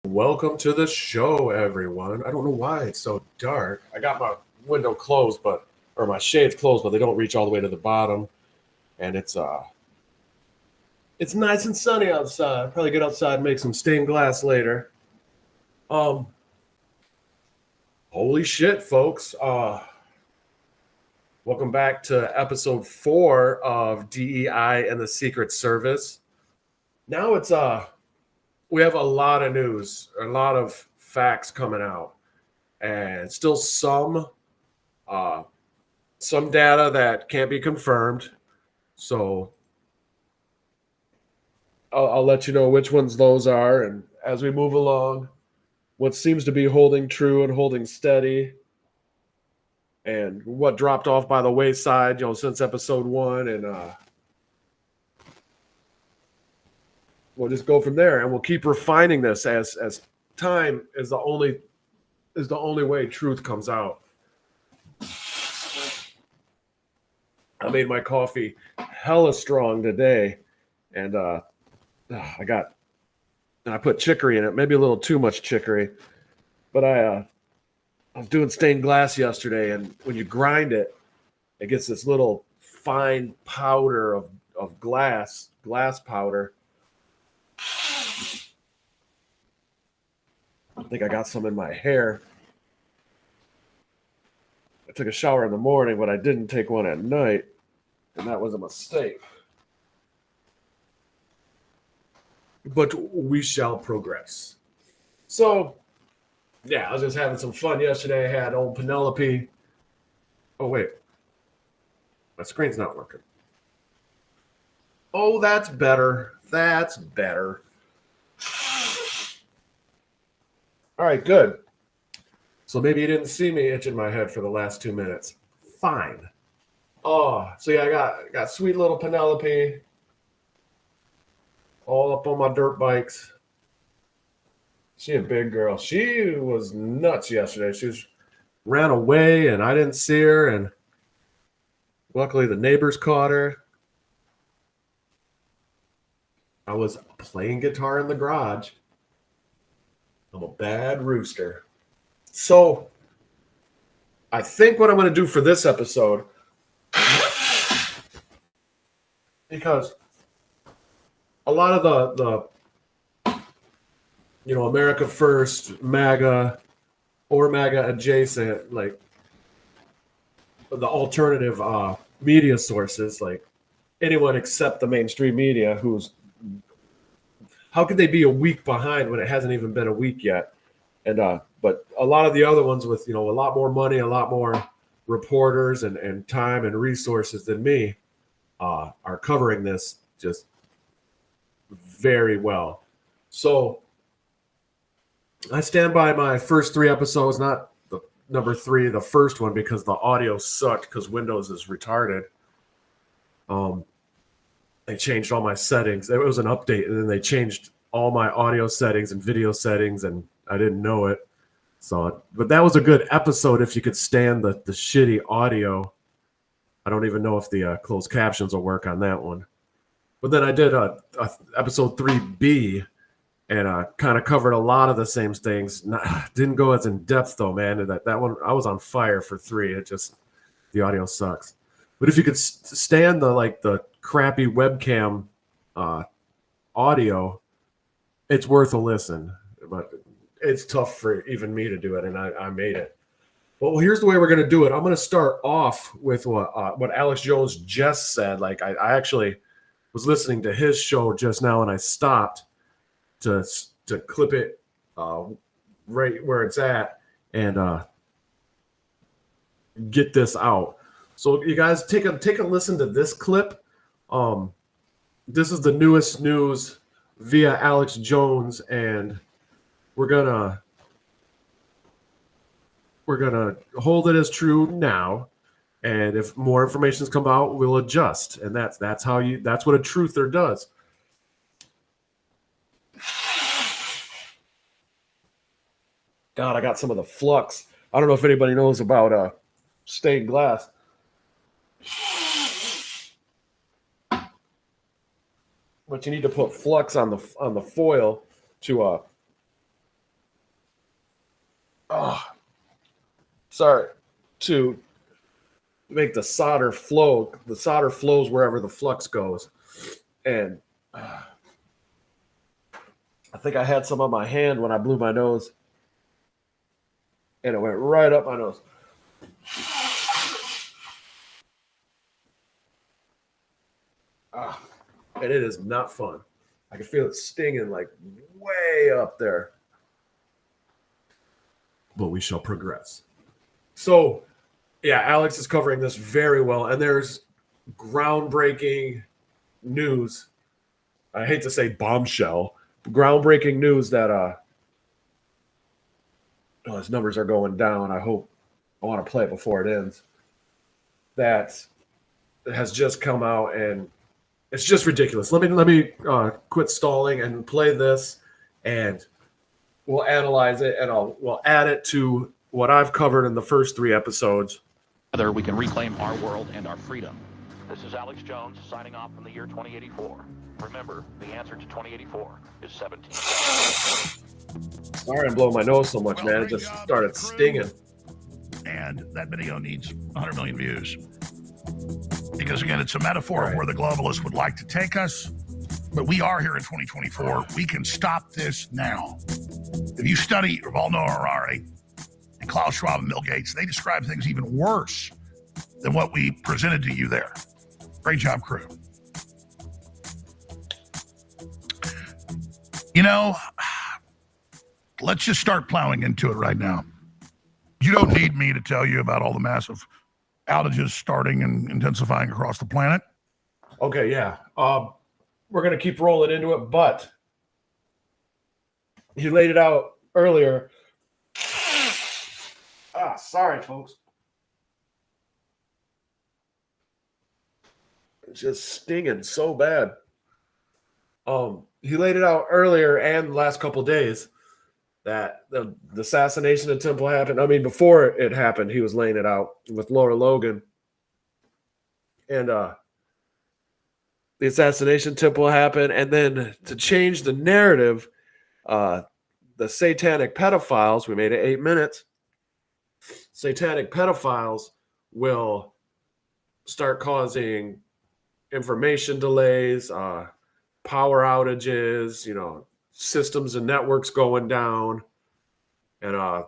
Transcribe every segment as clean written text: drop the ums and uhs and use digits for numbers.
Welcome to the show, everyone. I don't know why it's so dark. I got my window closed, or my shades closed, but they don't reach all the way to the bottom. And it's nice and sunny outside. I'll probably get outside and make some stained glass later. Um, Holy shit, folks. Welcome back to episode 4 of DEI and the Secret Service. Now we have a lot of news, a lot of facts coming out, and still some data that can't be confirmed. So I'll let you know which ones those are, and as we move along, what seems to be holding true and holding steady, and what dropped off by the wayside, since episode 1, and we'll just go from there, and we'll keep refining this as time is the only way truth comes out. I made my coffee hella strong today, and I put chicory in it, maybe a little too much chicory, but I was doing stained glass yesterday, and when you grind it, it gets this little fine powder of glass powder. I think I got some in my hair. I took a shower in the morning, but I didn't take one at night, and that was a mistake. But we shall progress. So, yeah, I was just having some fun yesterday. I had old Penelope. Oh, wait. My screen's not working. Oh, that's better. That's better. All right, good. So maybe you didn't see me itching my head for the last 2 minutes. Fine. Oh, so yeah, I got sweet little Penelope all up on my dirt bikes. She a big girl. She was nuts yesterday. She ran away, and I didn't see her, and luckily the neighbors caught her. I was playing guitar in the garage. I'm a bad rooster. So I think what I'm going to do for this episode, because a lot of the America First, MAGA, or MAGA adjacent, like the alternative media sources, like anyone except the mainstream media, how could they be a week behind when it hasn't even been a week yet? And but a lot of the other ones with a lot more money, a lot more reporters and time and resources than me are covering this just very well. So I stand by my first 3 episodes, not the number 3, the first one, because the audio sucked because Windows is retarded. They changed all my settings. It was an update, and then they changed all my audio settings and video settings, and I didn't know it. So, but that was a good episode if you could stand the shitty audio. I don't even know if the closed captions will work on that one. But then I did episode 3B, and kind of covered a lot of the same things. Didn't go as in depth though, man. And that one, I was on fire for 3. The audio sucks. But if you could stand the crappy webcam audio, it's worth a listen. But it's tough for even me to do it, and I made it. Well, here's the way we're going to do it. I'm going to start off with what Alex Jones just said. Like I actually was listening to his show just now, and I stopped to clip it right where it's at and get this out. So you guys take a listen to this clip. This is the newest news via Alex Jones, and we're gonna hold it as true now. And if more information's come out, we'll adjust. And that's what a truther does. God, I got some of the flux. I don't know if anybody knows about stained glass. But you need to put flux on the foil to Oh, sorry. To make the solder flow. The solder flows wherever the flux goes. And I think I had some on my hand when I blew my nose. And it went right up my nose. And it is not fun. I can feel it stinging like way up there. But we shall progress. So, yeah, Alex is covering this very well. And there's groundbreaking news. I hate to say bombshell. Groundbreaking news that his numbers are going down. I want to play it before it ends. That has just come out, and it's just ridiculous. Let me quit stalling and play this, and we'll analyze it, and we'll add it to what I've covered in the first 3 episodes. Together, we can reclaim our world and our freedom. This is Alex Jones signing off from the year 2084. Remember, the answer to 2084 is 17. Sorry I'm blowing my nose so much, man. It just started stinging. And that video needs 100 million views. Because, again, it's a metaphor of where the globalists would like to take us. But we are here in 2024. We can stop this now. If you study Yuval Noah Harari and Klaus Schwab and Bill Gates, they describe things even worse than what we presented to you there. Great job, crew. You know, let's just start plowing into it right now. You don't need me to tell you about all the massive outages starting and intensifying across the planet. Okay, yeah. We're going to keep rolling into it, but you laid it out earlier. Sorry, folks. It's just stinging so bad. He laid it out earlier and the last couple days that the assassination attempt will happen. I mean, before it happened, he was laying it out with Laura Logan. And the assassination attempt will happen. And then to change the narrative, the satanic pedophiles, we made it 8 minutes. Satanic pedophiles will start causing information delays, power outages, systems and networks going down, and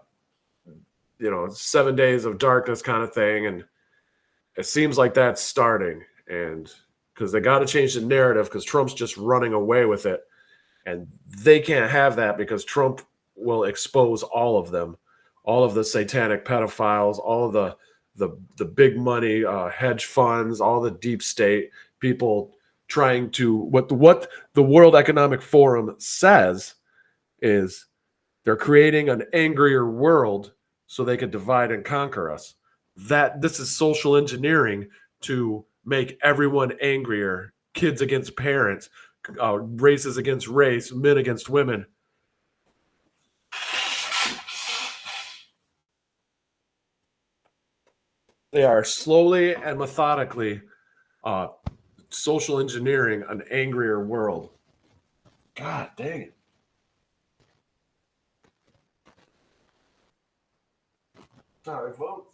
7 days of darkness kind of thing. And it seems like that's starting, and because they got to change the narrative because Trump's just running away with it, and they can't have that because Trump will expose all of them, all of the satanic pedophiles, all of the big money hedge funds, all the deep state people trying to what the World Economic Forum says is they're creating an angrier world so they can divide and conquer us. That this is social engineering to make everyone angrier, kids against parents, races against race, men against women. They are slowly and methodically social engineering an angrier world. God dang it. Sorry, folks.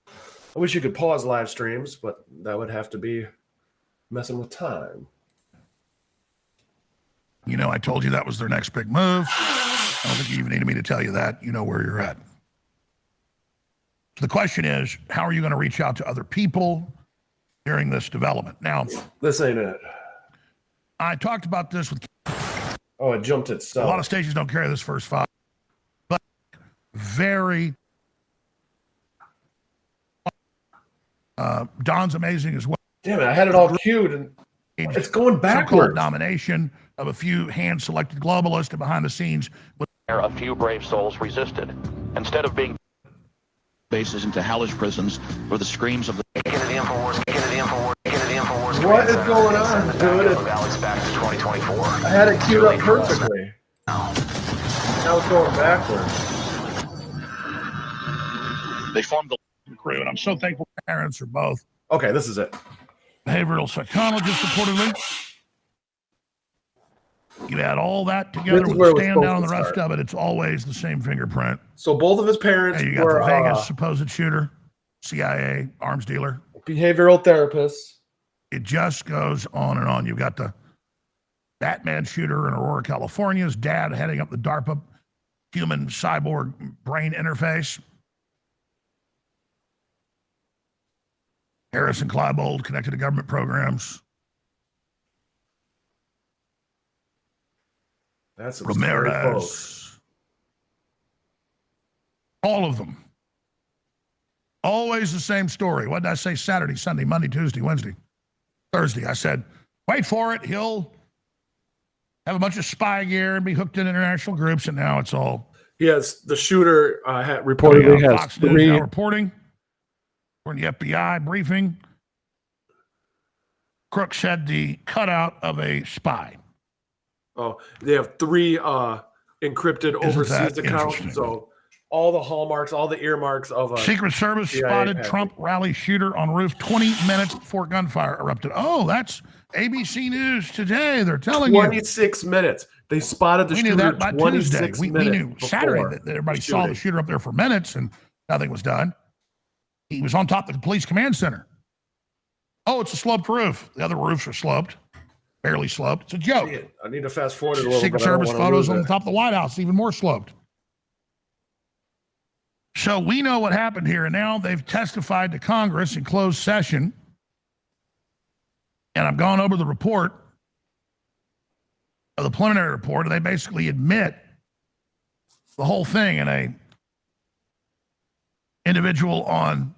I wish you could pause live streams, but that would have to be messing with time. I told you that was their next big move. I don't think you even needed me to tell you that. You know where you're at. So the question is, how are you going to reach out to other people during this development? Now, this ain't it. I talked about this with... Oh, it jumped itself. A lot of stations don't carry this first file. But very... Don's amazing as well. Damn it, I had it all queued and it's going backwards. So-called nomination of a few hand-selected globalists and behind the scenes. A few brave souls resisted. Instead of being bases into hellish prisons for the screams of the... What is going on, dude? Alex back to 2024. I had it queued up perfectly. Now it's going backwards. They formed the crew, and I'm so thankful parents are both. Okay, this is it. Behavioral psychologists, reportedly. You add all that together This is with where the it was stand down supposed and the to rest start. of it, it's always the same fingerprint. So both of his parents And you got were the Vegas supposed shooter, CIA, arms dealer. behavioral therapists. It just goes on and on. You've got the Batman shooter in Aurora, California, his dad heading up the DARPA human cyborg brain interface. Harrison Klebold connected to government programs. That's some scary folks. Ramirez. All of them. Always the same story. What did I say? Saturday, Sunday, Monday, Tuesday, Wednesday, Thursday. I said, wait for it. He'll have a bunch of spy gear and be hooked in international groups, and now it's all. Yes, the shooter reportedly has Fox News now reporting. We're in the FBI briefing. Crooks had the cutout of a spy. Oh, they have 3 encrypted overseas accounts. So all the hallmarks, all the earmarks of a Secret Service CIA spotted package. Trump rally shooter on roof 20 minutes before gunfire erupted. Oh, that's ABC News today. They're telling 26 minutes. They spotted the we shooter knew that by 26 Tuesday. We minutes knew Saturday that everybody saw the shooter up there for minutes and nothing was done. He was on top of the police command center. Oh, it's a sloped roof. The other roofs are sloped, barely sloped. It's a joke. I need to fast forward it a little Secret bit. Service photos on the top of the White House, even more sloped. So we know what happened here, and now they've testified to Congress in closed session. And I've gone over the report, the preliminary report, and they basically admit the whole thing. And a individual on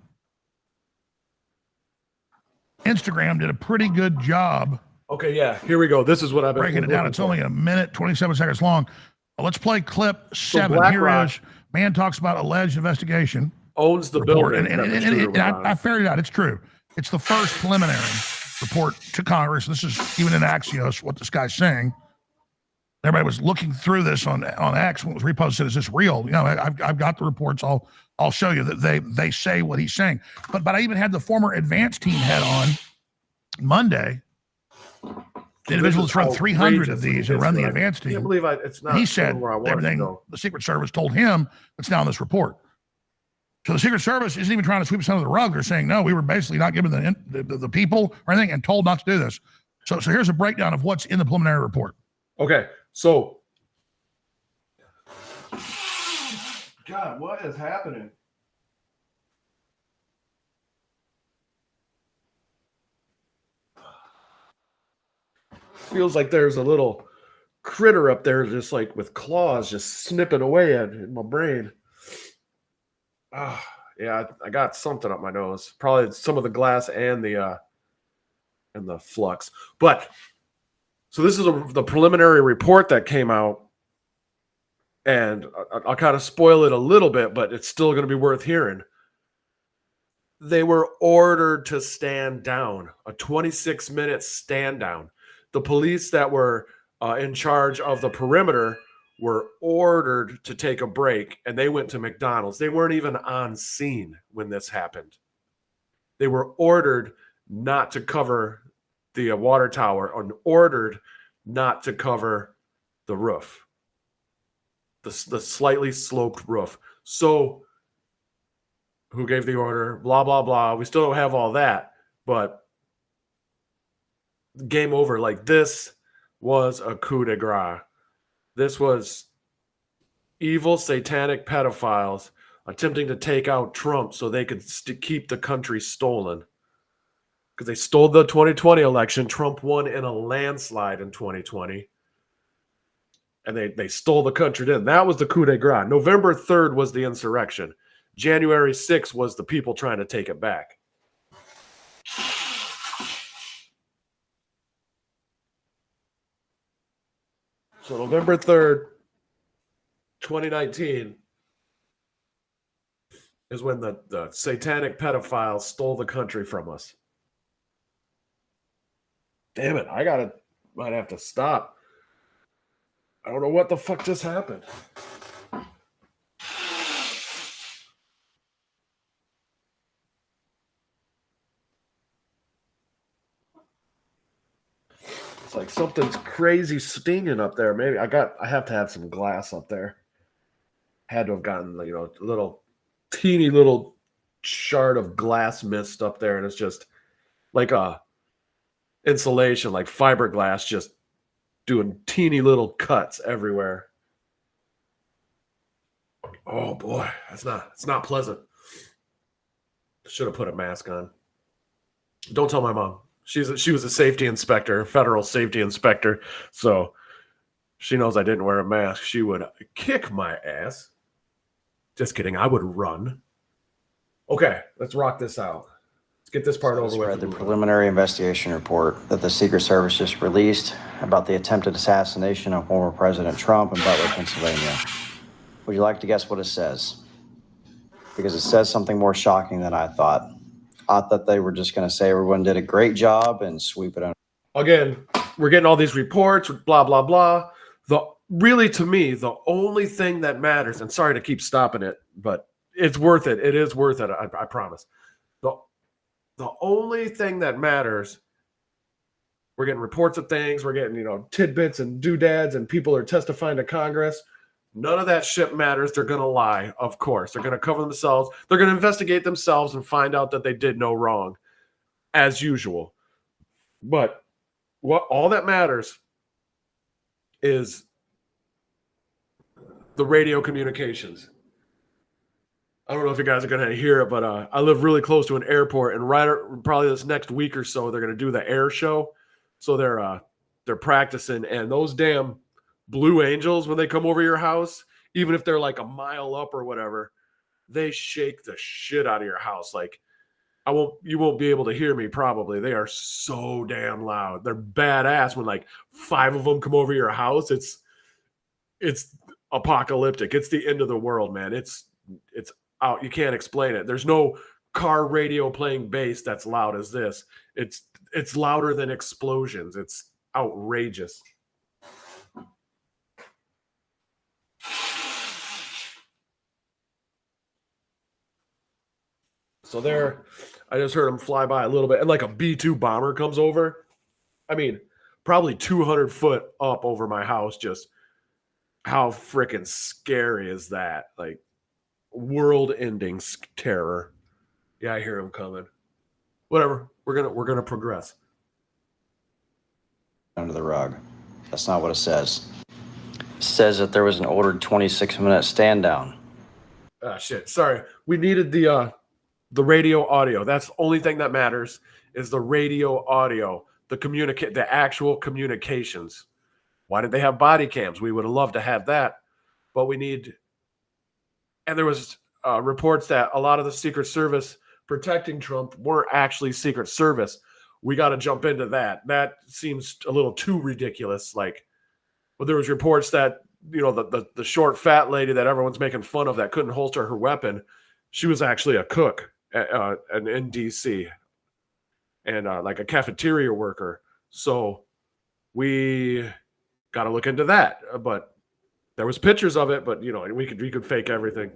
Instagram did a pretty good job. Okay, yeah, here we go. This is what I've been breaking it down. It's only a minute, 27 seconds long. Let's play clip 7. Here is man talks about alleged investigation. Owns the report. building. And I figured it out. It's true. It's the first preliminary report to Congress. This is even in Axios, what this guy's saying. Everybody was looking through this on X when it was reposted. Is this real? You know, I've got the reports. I'll show you that they say what he's saying. But I even had the former advance team head on Monday. The individual that's run 300 of these and run the advance team. I can't believe it's not. He said everything the Secret Service told him that's now in this report. So the Secret Service isn't even trying to sweep us under the rug. They're saying, no, we were basically not given the people or anything and told not to do this. So here's a breakdown of what's in the preliminary report. Okay, so. God, what is happening? Feels like there's a little critter up there just like with claws just snipping away at in my brain. Yeah, I got something up my nose. Probably some of the glass and the flux. But so this is the preliminary report that came out, and I'll kind of spoil it a little bit, but it's still going to be worth hearing. They were ordered to stand down, a 26-minute stand down. The police that were in charge of the perimeter were ordered to take a break, and they went to McDonald's. They weren't even on scene when this happened. They were ordered not to cover the water tower and ordered not to cover the roof, the slightly sloped roof. So who gave the order? Blah, blah, blah. We still don't have all that, but game over. Like, this was a coup de grace. This was evil satanic pedophiles attempting to take out Trump so they could keep the country stolen. Because they stole the 2020 election. Trump won in a landslide in 2020. And they stole the country. That was the coup de grace. November 3rd was the insurrection. January 6th was the people trying to take it back. So November 3rd, 2019 is when the satanic pedophiles stole the country from us. Damn it, might have to stop. I don't know what the fuck just happened. It's like something's crazy stinging up there. Maybe I have to have some glass up there. Had to have gotten, a little teeny little shard of glass mist up there, and it's just like a insulation, like fiberglass, just doing teeny little cuts everywhere. Oh boy, it's not pleasant. Should have put a mask on. Don't tell my mom. She was a safety inspector, federal safety inspector, so she knows I didn't wear a mask. She would kick my ass. Just kidding. I would run. Okay, let's rock this out. Let's get this part over with. The preliminary investigation report that the Secret Service just released about the attempted assassination of former President Trump in Butler, Pennsylvania. Would you like to guess what it says? Because it says something more shocking than I thought. I thought they were just going to say everyone did a great job and sweep it under. Again, we're getting all these reports, blah, blah, blah. Really, to me, the only thing that matters, and sorry to keep stopping it, but it's worth it. It is worth it, I promise. The only thing that matters, we're getting reports of things, we're getting, tidbits and doodads, and people are testifying to Congress. None of that shit matters. They're going to lie, of course. They're going to cover themselves. They're going to investigate themselves and find out that they did no wrong, as usual. But all that matters is the radio communications. I don't know if you guys are going to hear it, but I live really close to an airport, and probably this next week or so, they're going to do the air show. So they're practicing, and those damn Blue Angels, when they come over your house, even if they're like a mile up or whatever, they shake the shit out of your house. Like you won't be able to hear me probably. They are so damn loud. They're badass when like 5 of them come over your house. It's apocalyptic. It's the end of the world, man. It's out. You can't explain it. There's no car radio playing bass that's loud as this. It's louder than explosions. It's outrageous. So there, I just heard them fly by a little bit, and like a B-2 bomber comes over. I mean, probably 200 foot up over my house. Just how freaking scary is that? Like world-ending terror. Yeah, I hear him coming. Whatever. We're gonna progress. Under the rug. That's not what it says. It says that there was an ordered 26-minute stand down. Ah, shit. Sorry. We needed the radio audio. That's the only thing that matters is the radio audio, the actual communications. Why did they have body cams? We would have loved to have that, but we need. And there was reports that a lot of the Secret Service protecting Trump weren't actually Secret Service. We got to jump into that. That seems a little too ridiculous. Like, well, there was reports that the short fat lady that everyone's making fun of that couldn't holster her weapon, she was actually a cook in DC and like a cafeteria worker. So we got to look into that. But there was pictures of it, but we could fake everything.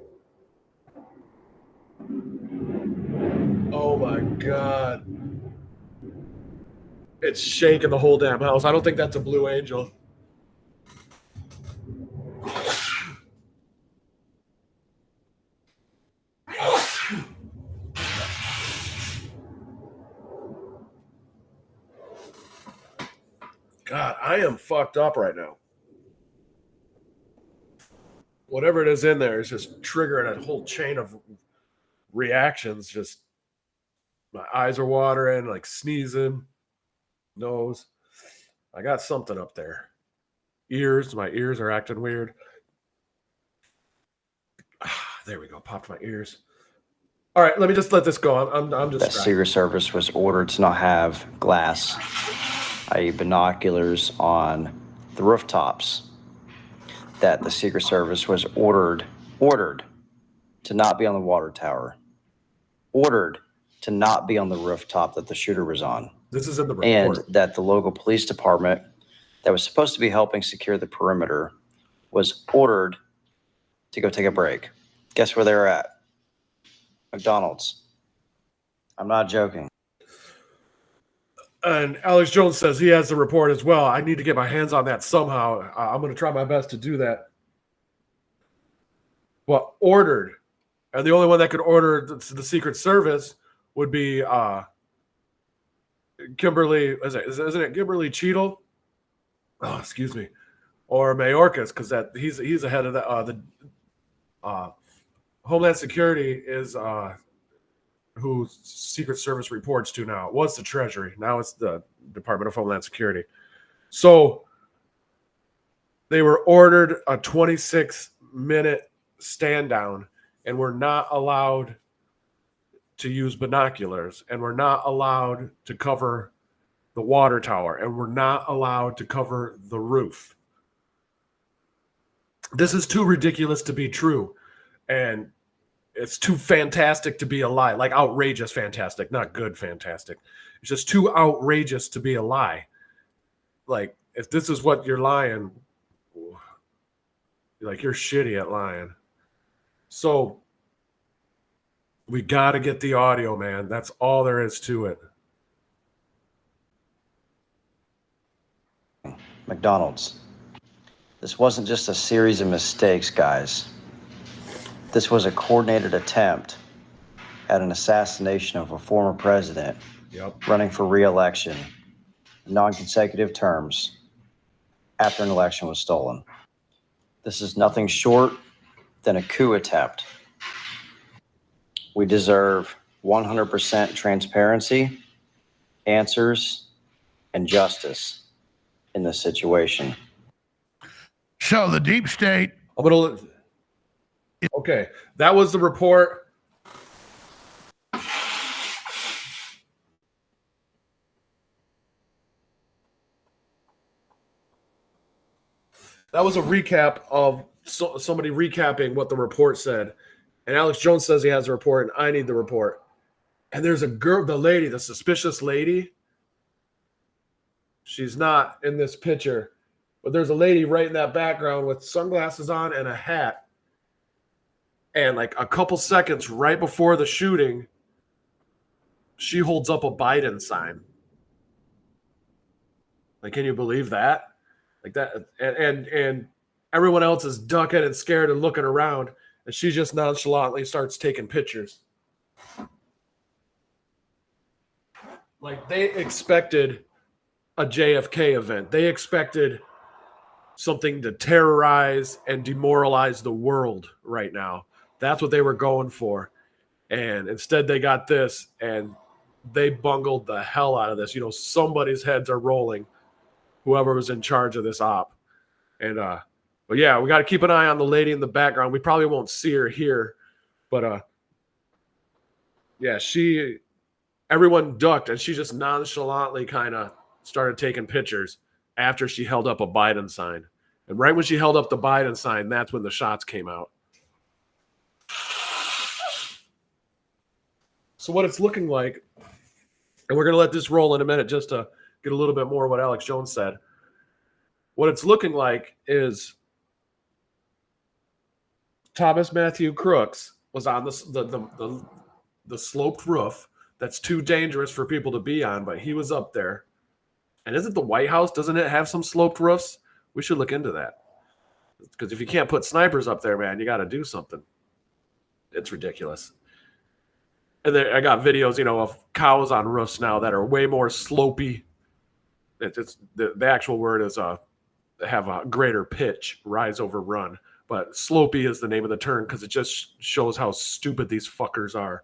Oh my God. It's shaking the whole damn house. I don't think that's a Blue Angel. God, I am fucked up right now. Whatever it is in there is just triggering a whole chain of reactions. Just my eyes are watering, like sneezing, nose. I got something up there. My ears are acting weird. There we go. Popped my ears. All right, let me just let this go. I'm just. That Secret Service was ordered to not have glass, i.e. binoculars, on the rooftops. That the Secret Service was ordered to not be on the water tower. Ordered to not be on the rooftop that the shooter was on. This is in the report. And that the local police department that was supposed to be helping secure the perimeter was ordered to go take a break. Guess where they were at? McDonald's. I'm not joking. And Alex Jones says he has the report as well. I need to get my hands on that somehow. I'm going to try my best to do that. Well, ordered. And the only one that could order the Secret Service would be Kimberly. Isn't it Kimberly Cheadle? Oh, excuse me. Or Mayorkas, because he's ahead of the Homeland Security is who Secret Service reports to now. It was the Treasury. Now it's the Department of Homeland Security. So they were ordered a 26-minute stand down, and we're not allowed to use binoculars, and we're not allowed to cover the water tower, and we're not allowed to cover the roof. This is too ridiculous to be true, and it's too fantastic to be a lie. Like outrageous fantastic, not good fantastic. It's just too outrageous to be a lie. Like, if this is what you're lying, like, you're shitty at lying. So we got to get the audio, man. That's all there is to it. McDonald's. This wasn't just a series of mistakes, guys. This was a coordinated attempt at an assassination of a former president running for re-election, non-consecutive terms, after an election was stolen. This is nothing short than a coup attempt. We deserve 100% transparency, answers, and justice in this situation. So the deep state. Okay, that was the report. That was a recap of somebody recapping what the report said. And Alex Jones says he has a report, and I need the report. And there's a girl, the suspicious lady. She's not in this picture, but there's a lady right in that background with sunglasses on and a hat. And like a couple seconds right before the shooting, she holds up a Biden sign. Like, can you believe that? Like that, and everyone else is ducking and scared and looking around, and she just nonchalantly starts taking pictures. Like, they expected a JFK event. They expected something to terrorize and demoralize the world right now. That's what they were going for. And instead they got this, and they bungled the hell out of this. You know, somebody's heads are rolling, whoever was in charge of this op. And but yeah, we got to keep an eye on the lady in the background. We probably won't see her here, but yeah, everyone ducked, and she just nonchalantly kind of started taking pictures after she held up a Biden sign. And right when she held up the Biden sign, that's when the shots came out. So what it's looking like, and we're going to let this roll in a minute just to get a little bit more of what Alex Jones said. What it's looking like is Thomas Matthew Crooks was on the sloped roof that's too dangerous for people to be on, but he was up there. And isn't the White House, doesn't it have some sloped roofs? We should look into that. Because if you can't put snipers up there, man, you got to do something. It's ridiculous. And then I got videos, of cows on roofs now that are way more slopey. It's the actual word is have a greater pitch, rise over run. But slopey is the name of the term because it just shows how stupid these fuckers are.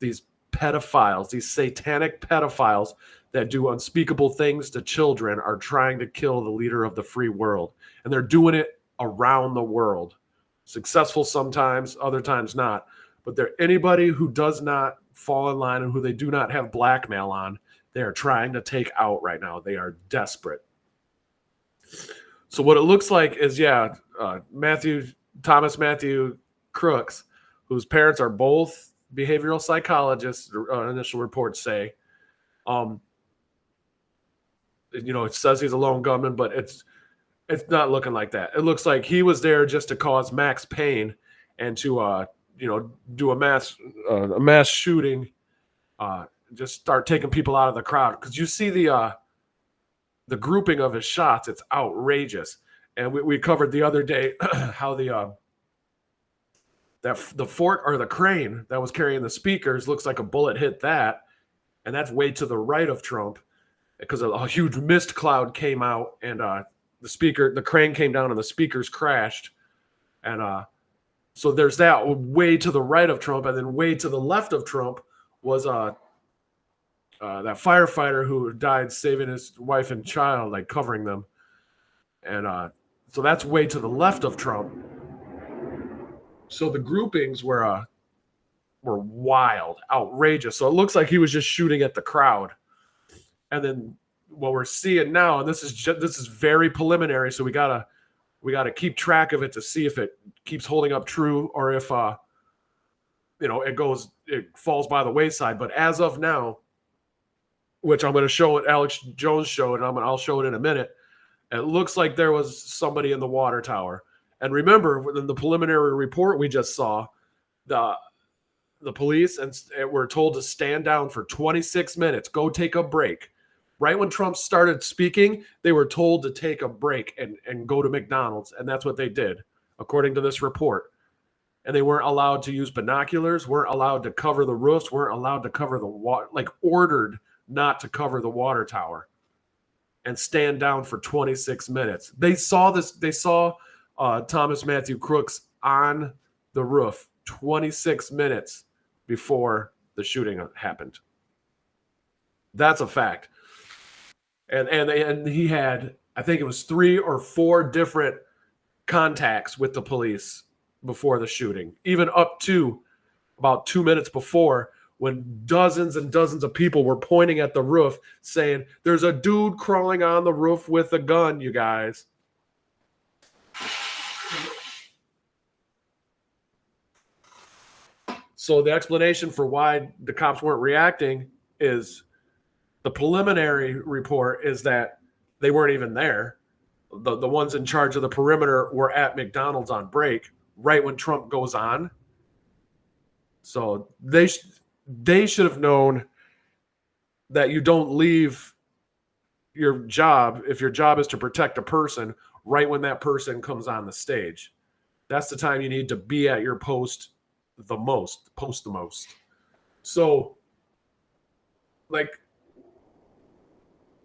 These pedophiles, these satanic pedophiles that do unspeakable things to children are trying to kill the leader of the free world. And they're doing it around the world. Successful sometimes, other times not. But anybody who does not fall in line and who they do not have blackmail on, they are trying to take out right now. They are desperate. So what it looks like is, Thomas Matthew Crooks, whose parents are both behavioral psychologists, initial reports say. It says he's a lone gunman, but it's not looking like that. It looks like he was there just to cause max pain and to do a mass shooting just start taking people out of the crowd. Because you see the grouping of his shots, it's outrageous. And we covered the other day how the fork or the crane that was carrying the speakers looks like a bullet hit that, and that's way to the right of Trump because a huge mist cloud came out, and the crane came down and the speakers crashed, and so there's that way to the right of Trump, and then way to the left of Trump was that firefighter who died saving his wife and child, like covering them, and so that's way to the left of Trump. So the groupings were wild, outrageous. So it looks like he was just shooting at the crowd. And then what we're seeing now, and this is very preliminary, so we gotta keep track of it to see if it keeps holding up true or if it falls by the wayside. But as of now, which I'm going to show what Alex Jones showed, and I'll show it in a minute, it looks like there was somebody in the water tower. And remember, in the preliminary report we just saw, the police were told to stand down for 26 minutes, go take a break. Right when Trump started speaking, they were told to take a break and go to McDonald's, and that's what they did, according to this report. And they weren't allowed to use binoculars, weren't allowed to cover the roofs, weren't allowed to cover the water, like ordered not to cover the water tower and stand down for 26 minutes. They saw Thomas Matthew Crooks on the roof 26 minutes before the shooting happened. That's a fact. And he had, I think it was 3 or 4 different contacts with the police before the shooting, even up to about 2 minutes before, when dozens and dozens of people were pointing at the roof saying, there's a dude crawling on the roof with a gun, you guys. So the explanation for why the cops weren't reacting is the preliminary report is that they weren't even there. The ones in charge of the perimeter were at McDonald's on break right when Trump goes on. So they should have known that you don't leave your job, if your job is to protect a person, right when that person comes on the stage. That's the time you need to be at your post the most. So, like,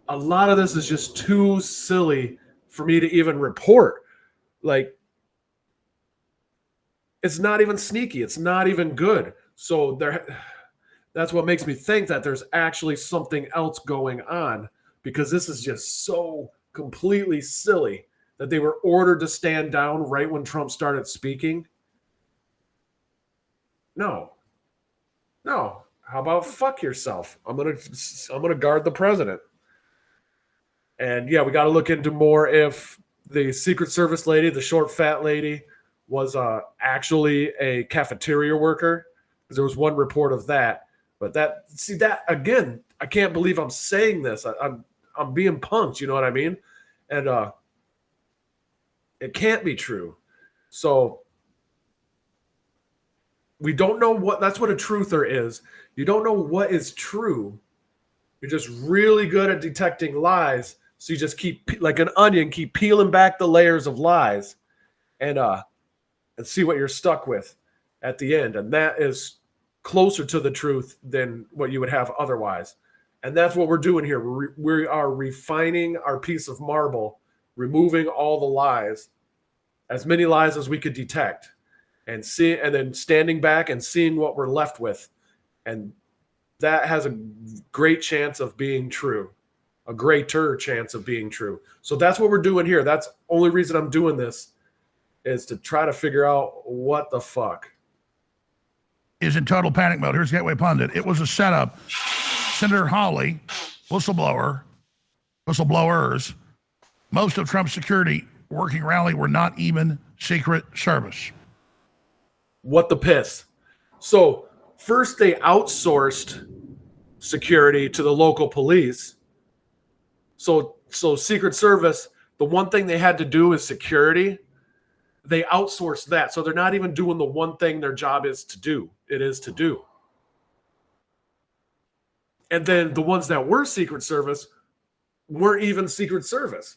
a lot of this is just too silly for me to even report. Like, it's not even sneaky. It's not even good. So that's what makes me think that there's actually something else going on, because this is just so completely silly that they were ordered to stand down right when Trump started speaking. No. How about fuck yourself? I'm gonna guard the president. And yeah, we got to look into more if the Secret Service lady, the short fat lady, was actually a cafeteria worker. Because there was one report of that. But that again, I can't believe I'm saying this. I'm being punked. You know what I mean? And it can't be true. So we don't know what. That's what a truther is. You don't know what is true. You're just really good at detecting lies. So you just keep, like an onion, keep peeling back the layers of lies, and see what you're stuck with at the end. And that is closer to the truth than what you would have otherwise. And that's what we're doing here. We are refining our piece of marble, removing all the lies, as many lies as we could detect, and then standing back and seeing what we're left with. And that has a great chance of being true, a greater chance of being true. So that's what we're doing here. That's the only reason I'm doing this, is to try to figure out what the fuck is in total panic mode. Here's Gateway Pundit. It was a setup. Senator Hawley, whistleblower, whistleblowers, most of Trump's security working rally were not even Secret Service. What the piss? So first they outsourced security to the local police. So Secret Service, the one thing they had to do is security. They outsourced that. So they're not even doing the one thing their job is to do. It is to do. And then the ones that were Secret Service weren't even Secret Service.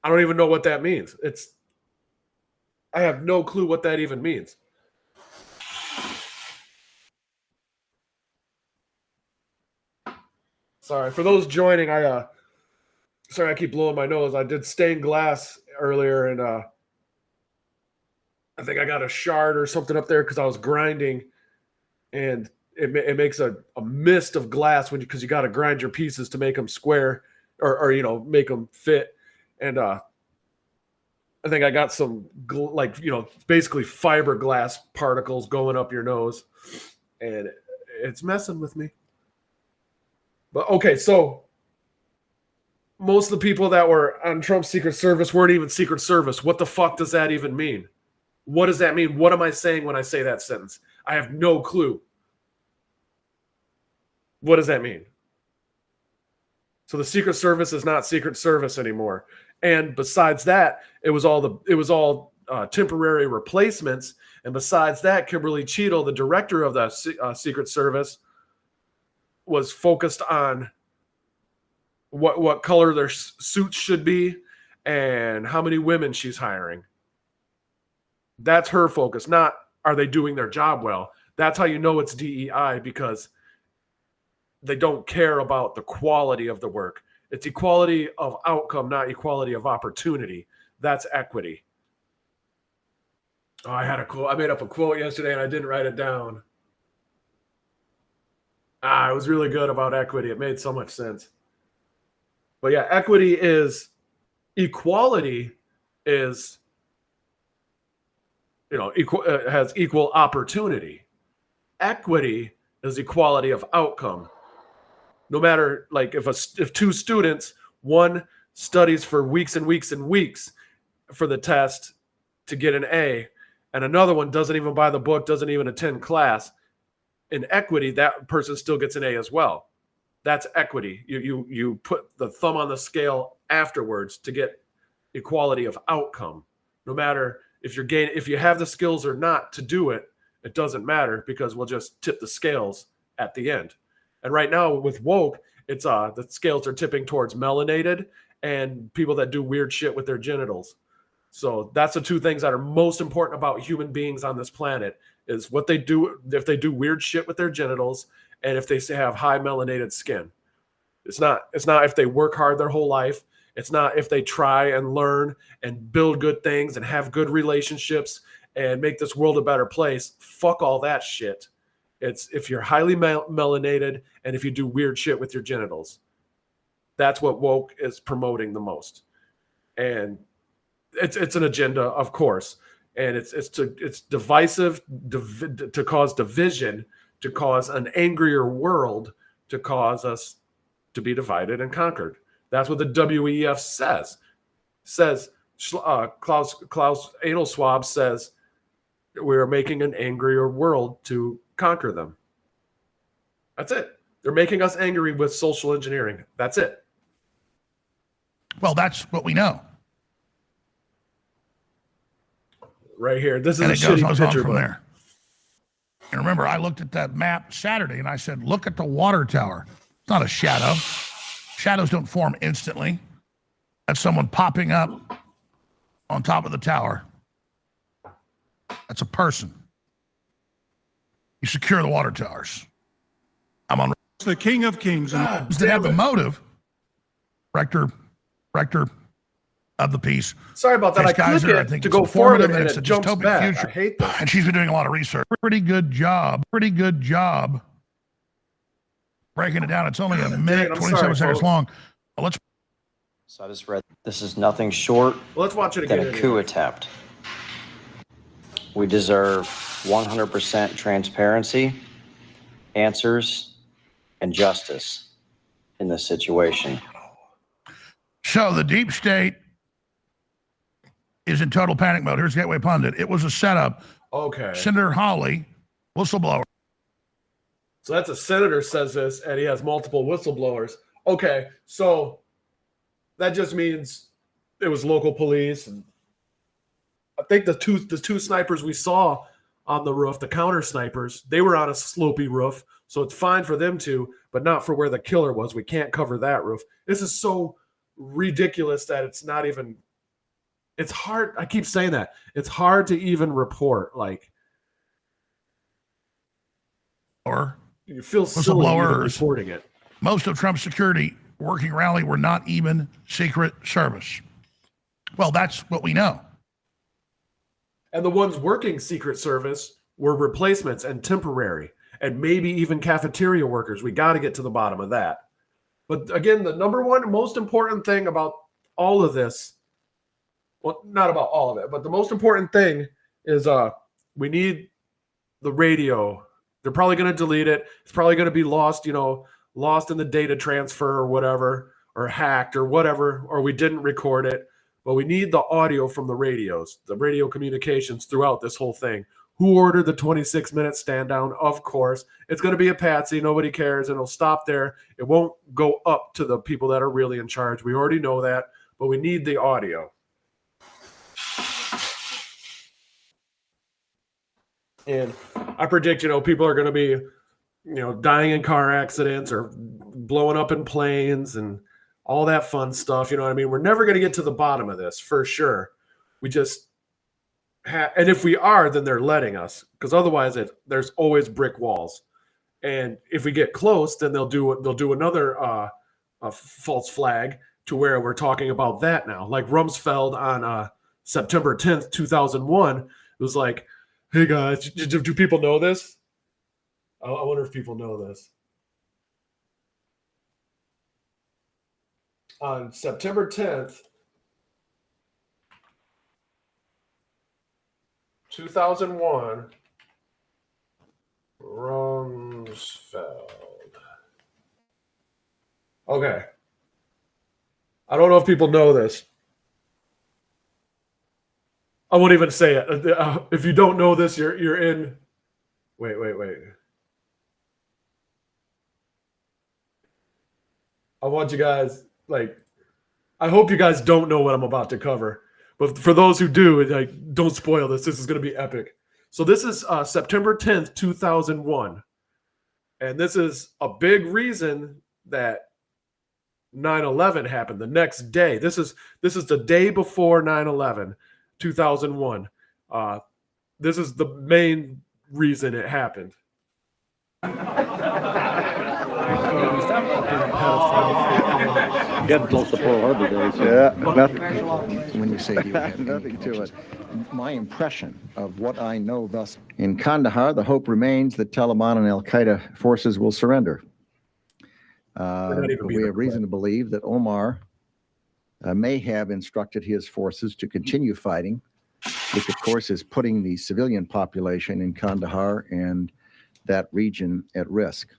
I don't even know what that means. I have no clue what that even means. Sorry, for those joining, sorry I keep blowing my nose. I did stained glass earlier, and I think I got a shard or something up there because I was grinding, and it makes a mist of glass because you got to grind your pieces to make them square or make them fit. And I think I got some basically fiberglass particles going up your nose, and it's messing with me. But okay, so most of the people that were on Trump's Secret Service weren't even Secret Service. What the fuck does that even mean? What does that mean? What am I saying when I say that sentence? I have no clue. What does that mean? So the Secret Service is not Secret Service anymore. And besides that, it was all temporary replacements. And besides that, Kimberly Cheadle, the director of the Secret Service, was focused on what color their suits should be and how many women she's hiring. That's her focus, not are they doing their job well. That's how you know it's DEI, because they don't care about the quality of the work. It's equality of outcome, not equality of opportunity. That's equity. Oh, I made up a quote yesterday and I didn't write it down. It was really good about equity. It made so much sense. But yeah, equality is, has equal opportunity. Equity is equality of outcome. No matter, like, if two students, one studies for weeks and weeks and weeks for the test to get an A, and another one doesn't even buy the book, doesn't even attend class, in equity, that person still gets an A as well. That's equity. You put the thumb on the scale afterwards to get equality of outcome. No matter if you have the skills or not to do it, it doesn't matter, because we'll just tip the scales at the end. And right now with woke, it's the scales are tipping towards melanated and people that do weird shit with their genitals. So that's the two things that are most important about human beings on this planet, is what they do, if they do weird shit with their genitals, and if they have high melanated skin. It's not if they work hard their whole life. It's not if they try and learn and build good things and have good relationships and make this world a better place. Fuck all that shit. It's if you're highly melanated and if you do weird shit with your genitals. That's what woke is promoting the most. And it's an agenda, of course. And it's divisive, to cause division, to cause an angrier world, to cause us to be divided and conquered. That's what the WEF says. Klaus Anal Swab says we're making an angrier world to conquer them. That's it. They're making us angry with social engineering. That's it. Well, that's what we know. Right here. This is And a it goes shitty on picture from book. there. And remember, I looked at that map Saturday and I said, look at the water tower. It's not a shadow. Shadows don't form instantly. That's someone popping up on top of the tower. That's a person. You secure the water towers. I'm on. It's the King of Kings. That have the motive. Rector of the piece. Sorry about that. I click Kaiser, it to it's go forward and it's it a jumps dystopic back. future. I hate that. And she's been doing a lot of research. Pretty good job breaking it down. It's only a minute, I'm 27 sorry, seconds folks. long. Let's. So I just read, this is nothing short Well, let's watch it than again. a coup attempt. We deserve 100% transparency, answers, and justice in this situation. So the deep state is in total panic mode. Here's Gateway Pundit. It was a setup. Okay. Senator Hawley, whistleblower. So that's a senator says this, and he has multiple whistleblowers. Okay, so that just means it was local police, and I think the two snipers we saw on the roof, the counter snipers, they were on a slopey roof. So it's fine for them to, but not for where the killer was. We can't cover that roof. This is so ridiculous that it's not even, it's hard. I keep saying that. It's hard to even report. Like, Or you feel silly even whistleblowers. reporting it. Most of Trump's security working rally were not even Secret Service. Well, that's what we know. And the ones working Secret Service were replacements and temporary, and maybe even cafeteria workers. We got to get to the bottom of that. But again, the number one most important thing about all of this, well, not about all of it, but the most important thing is we need the radio. They're probably going to delete it. It's probably going to be lost, lost in the data transfer or whatever, or hacked or whatever, or we didn't record it. But we need the audio from the radios, the radio communications throughout this whole thing. Who ordered the 26-minute stand down? Of course. It's going to be a patsy. Nobody cares. And it'll stop there. It won't go up to the people that are really in charge. We already know that, but we need the audio. And I predict, people are going to be, dying in car accidents or blowing up in planes and all that fun stuff. You know what I mean? We're never going to get to the bottom of this for sure. We just and if we are, then they're letting us, because otherwise there's always brick walls. And if we get close, then they'll do another a false flag to where we're talking about that now. Like Rumsfeld on September 10th, 2001, it was like, hey guys, do people know this? I wonder if people know this. On September 10th, 2001, Rumsfeld. Okay. I don't know if people know this. I won't even say it. If you don't know this, you're in. Wait. I want you guys, I hope you guys don't know what I'm about to cover. But for those who do, don't spoil this. This is going to be epic. So this is September 10th, 2001. And this is a big reason that 9/11 happened the next day. This is the day before 9/11, 2001. This is the main reason it happened. Getting close to Pearl Harbor days. Yeah, nothing. When you say you have Nothing to it. my impression of what I know thus in Kandahar, the hope remains that Taliban and Al Qaeda forces will surrender. We have reason to believe that Omar may have instructed his forces to continue fighting, which of course is putting the civilian population in Kandahar and that region at risk.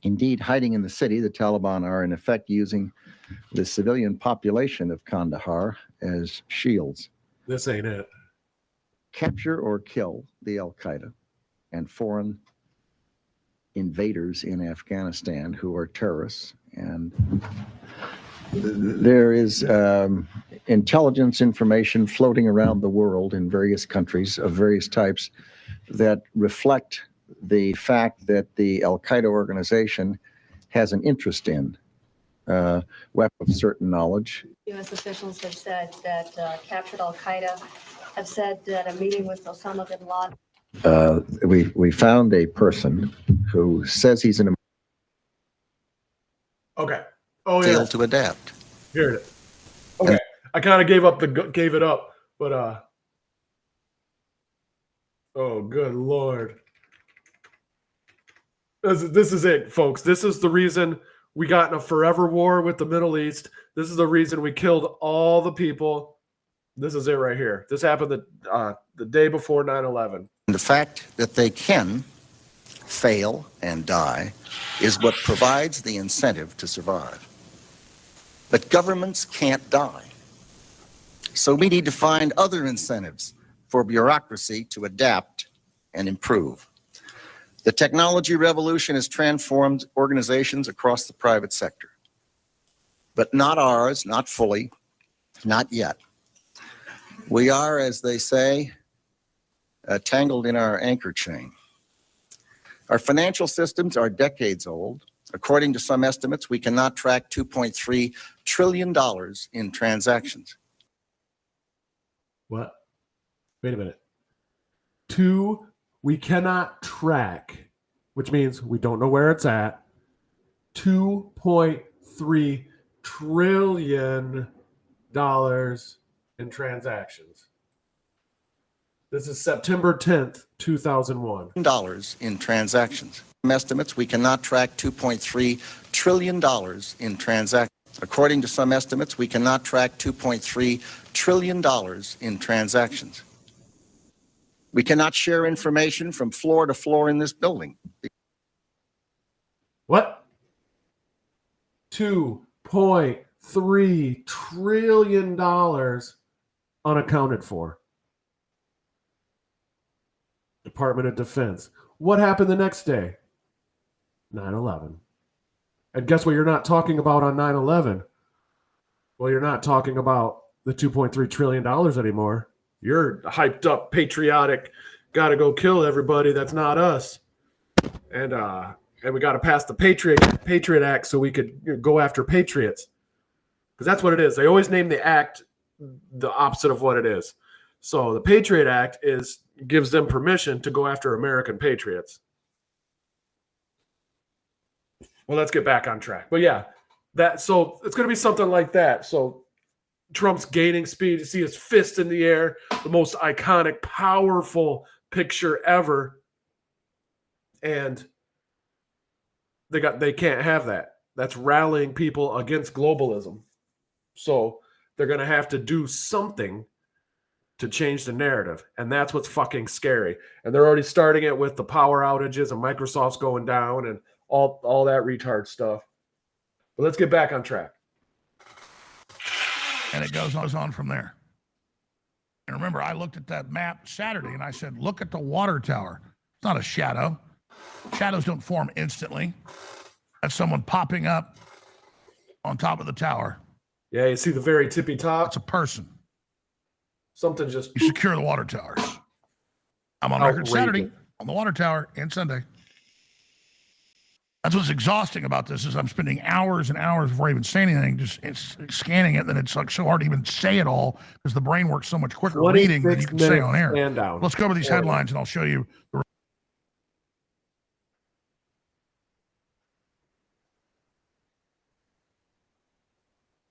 Indeed, hiding in the city, the Taliban are in effect using the civilian population of Kandahar as shields. This ain't it. Capture or kill the Al Qaeda and foreign invaders in Afghanistan who are terrorists. And there is intelligence information floating around the world in various countries of various types that reflect the fact that the Al Qaeda organization has an interest in weapons of certain knowledge. U.S. officials have said that captured Al Qaeda have said that a meeting with Osama bin Laden. We found a person who says he's an Okay. Oh yeah. failed to adapt. Here it is. Okay. I kind of gave it up, but oh good Lord. This is it, folks. This is the reason we got in a forever war with the Middle East. This is the reason we killed all the people. This is it right here. This happened the day before 9/11. The fact that they can fail and die is what provides the incentive to survive. But governments can't die. So we need to find other incentives for bureaucracy to adapt and improve. The technology revolution has transformed organizations across the private sector, but not ours, not fully, not yet. We are, as they say, tangled in our anchor chain. Our financial systems are decades old. According to some estimates, we cannot track $2.3 trillion in transactions. What? Wait a minute. We cannot track, which means we don't know where it's at. $2.3 trillion in transactions. This is September 10th, 2001. Dollars in transactions. Some estimates, we cannot track $2.3 trillion in transactions. According to some estimates, we cannot track $2.3 trillion in transactions. We cannot share information from floor to floor in this building. What? $2.3 trillion unaccounted for. Department of Defense. What happened the next day? 9/11. And guess what you're not talking about on 9/11? Well, you're not talking about the $2.3 trillion anymore. You're hyped up, patriotic, gotta go kill everybody that's not us. And we gotta pass the Patriot Act so we could go after patriots. Because that's what it is. They always name the act the opposite of what it is. So the Patriot Act gives them permission to go after American patriots. Well, let's get back on track. But yeah, so it's going to be something like that. So Trump's gaining speed. You see his fist in the air, the most iconic, powerful picture ever. And they can't have that. That's rallying people against globalism. So they're going to have to do something to change the narrative. And that's what's fucking scary. And they're already starting it with the power outages and Microsoft's going down and all that retard stuff. But let's get back on track. And it goes on from there. And remember, I looked at that map Saturday and I said, look at the water tower. It's not a shadow. Shadows don't form instantly. That's someone popping up on top of the tower. Yeah, you see the very tippy top? That's a person. Something just... You secure the water towers. I'm on record Saturday on the water tower and Sunday. That's what's exhausting about this is I'm spending hours and hours before I even say anything, just scanning it. Then it's like so hard to even say it all because the brain works so much quicker reading than you can say on air. Let's go over these headlines and I'll show you.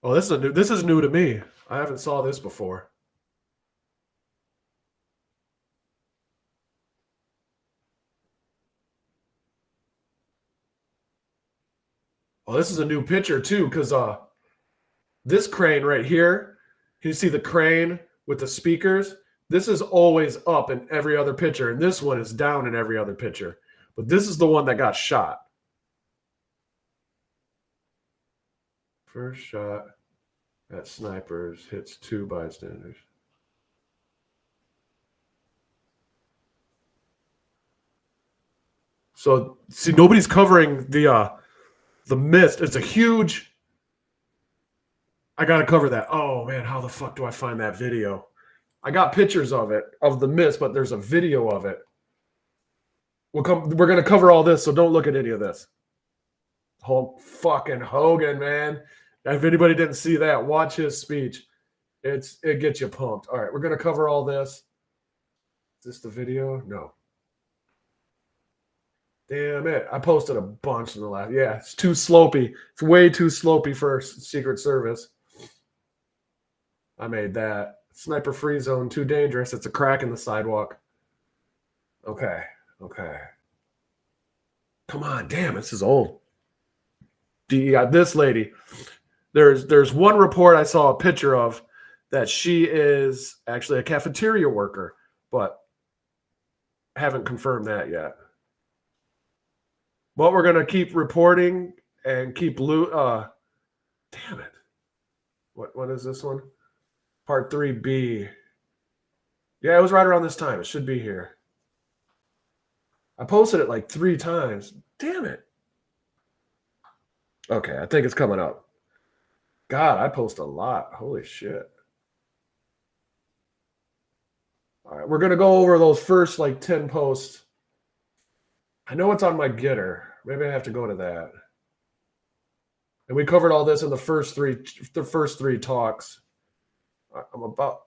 Oh, this is new to me. I haven't saw this before. Oh, this is a new picture too, because this crane right here, you see the crane with the speakers? This is always up in every other picture, and this one is down in every other picture. But this is the one that got shot. First shot at snipers hits 2 bystanders. So, see, nobody's covering the mist. It's a huge... I got to cover that. Oh, man, how the fuck do I find that video? I got pictures of it, of the mist, but there's a video of it. We're going to cover all this, so don't look at any of this. Hulk fucking Hogan, man. If anybody didn't see that, watch his speech. It gets you pumped. All right, we're going to cover all this. Is this the video? No. Damn it. I posted a bunch in the last. Yeah, it's too slopey. It's way too slopey for Secret Service. I made that. Sniper free zone, too dangerous. It's a crack in the sidewalk. Okay. Come on, damn, this is old. DEI, this lady. There's one report I saw a picture of that she is actually a cafeteria worker, but haven't confirmed that yet. But we're gonna keep reporting and keep damn it. What is this one? Part 3B. Yeah, it was right around this time. It should be here. I posted it like 3 times. Damn it. Okay, I think it's coming up. God, I post a lot. Holy shit. All right, we're gonna go over those first like 10 posts. I know it's on my getter. Maybe I have to go to that. And we covered all this in the first three talks. I'm about.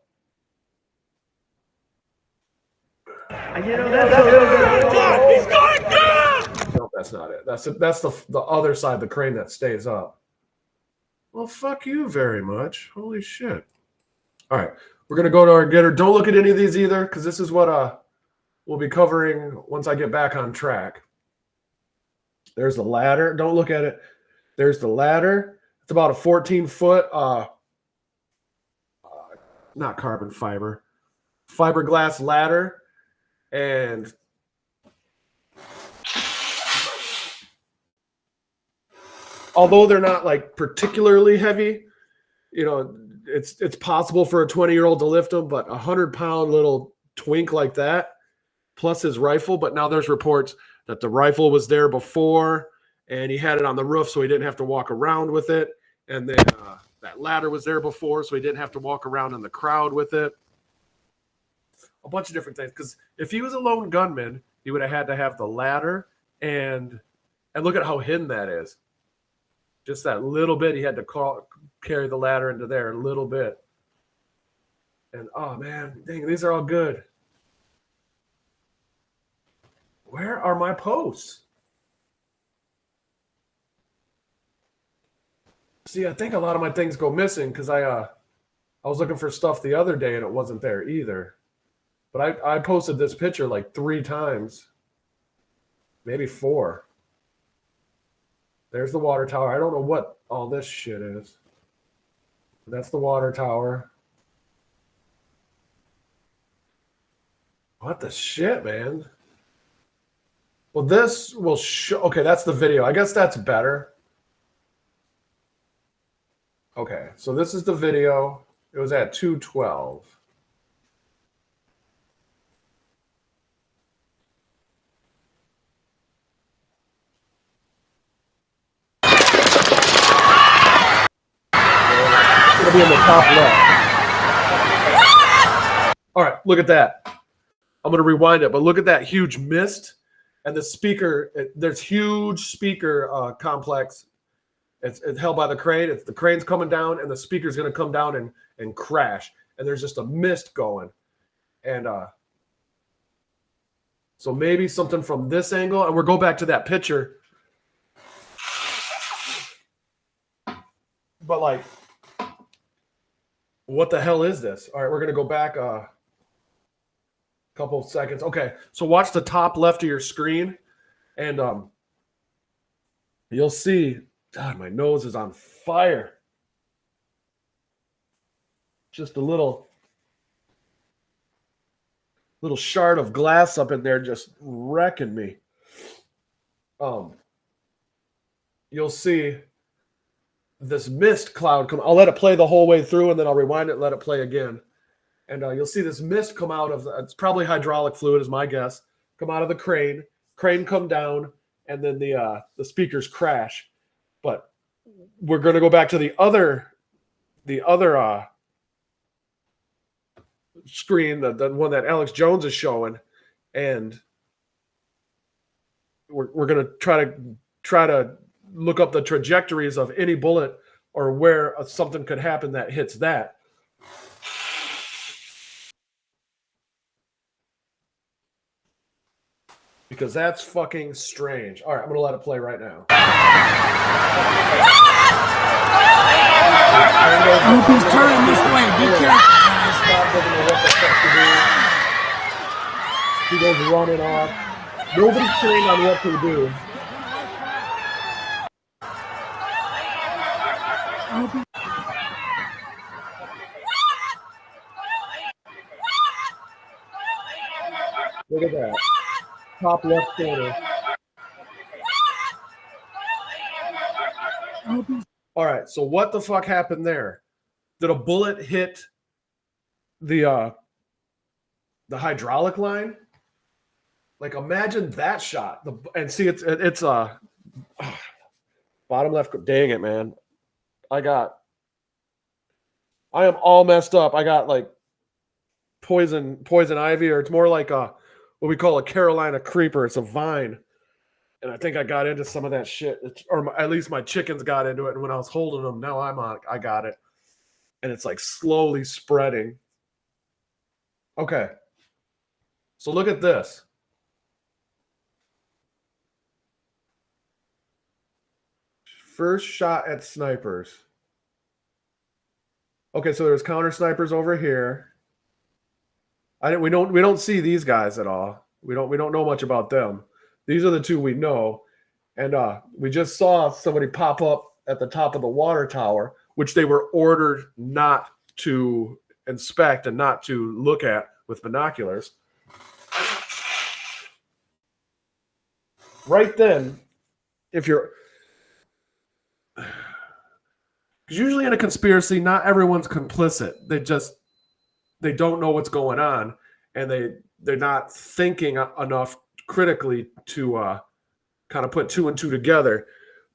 No, that's not it. That's the other side, the crane that stays up. Well, fuck you very much. Holy shit. All right, we're gonna go to our getter. Don't look at any of these either, because this is what we'll be covering once I get back on track. There's the ladder. Don't look at it. There's the ladder. It's about a 14-foot, not carbon fiber, fiberglass ladder. And although they're not like particularly heavy, you know, it's possible for a 20-year-old to lift them, but 100-pound little twink like that, plus his rifle. But now there's reports that the rifle was there before and he had it on the roof so he didn't have to walk around with it. And then that ladder was there before so he didn't have to walk around in the crowd with it. A bunch of different things. Because if he was a lone gunman, he would have had to have the ladder and look at how hidden that is. Just that little bit, he had to carry the ladder into there a little bit. And oh man, dang, these are all good. Where are my posts? See, I think a lot of my things go missing because I was looking for stuff the other day and it wasn't there either. But I posted this picture like 3 times, maybe 4. There's the water tower. I don't know what all this shit is. That's the water tower. What the shit, man? Well, this will show. Okay, that's the video. I guess that's better. Okay, so this is the video. It was at 2:12. It'll be in the top left. All right, look at that. I'm going to rewind it, but look at that huge mist and the speaker. There's huge speaker complex. It's held by the crane. The crane's coming down, and the speaker's going to come down and crash. And there's just a mist going. And so maybe something from this angle, and we'll go back to that picture. But like, what the hell is this? All right, we're going to go back a couple of seconds. Okay, so watch the top left of your screen, and you'll see, God, my nose is on fire. Just a little shard of glass up in there just wrecking me. You'll see this mist cloud come. I'll let it play the whole way through, and then I'll rewind it and let it play again. And you'll see this mist come out of, it's probably hydraulic fluid is my guess, come out of the crane come down, and then the speakers crash. But we're going to go back to the other screen, the one that Alex Jones is showing, and we're going to try to look up the trajectories of any bullet or where something could happen that hits that. Because that's fucking strange. All right, I'm going to let it play right now. I hope he's turning this way. Be careful, guys. He goes running off. Nobody's trained on what to do. Look at that. Top left corner. All right, so what the fuck happened there? Did a bullet hit the hydraulic line? Like, imagine that shot. And see, it's bottom left. Dang it, man! I am all messed up. I got like poison ivy, or it's more like a what we call a Carolina creeper. It's a vine. And I think I got into some of that shit, or at least my chickens got into it. And when I was holding them, now I got it. And it's like slowly spreading. Okay. So look at this. First shot at snipers. Okay, so there's counter snipers over here. We don't see these guys at all. We don't know much about them. These are the two we know. And we just saw somebody pop up at the top of the water tower, which they were ordered not to inspect and not to look at with binoculars. Right then, if you're... Because usually in a conspiracy, not everyone's complicit. They don't know what's going on, and they're not thinking enough critically to kind of put two and two together.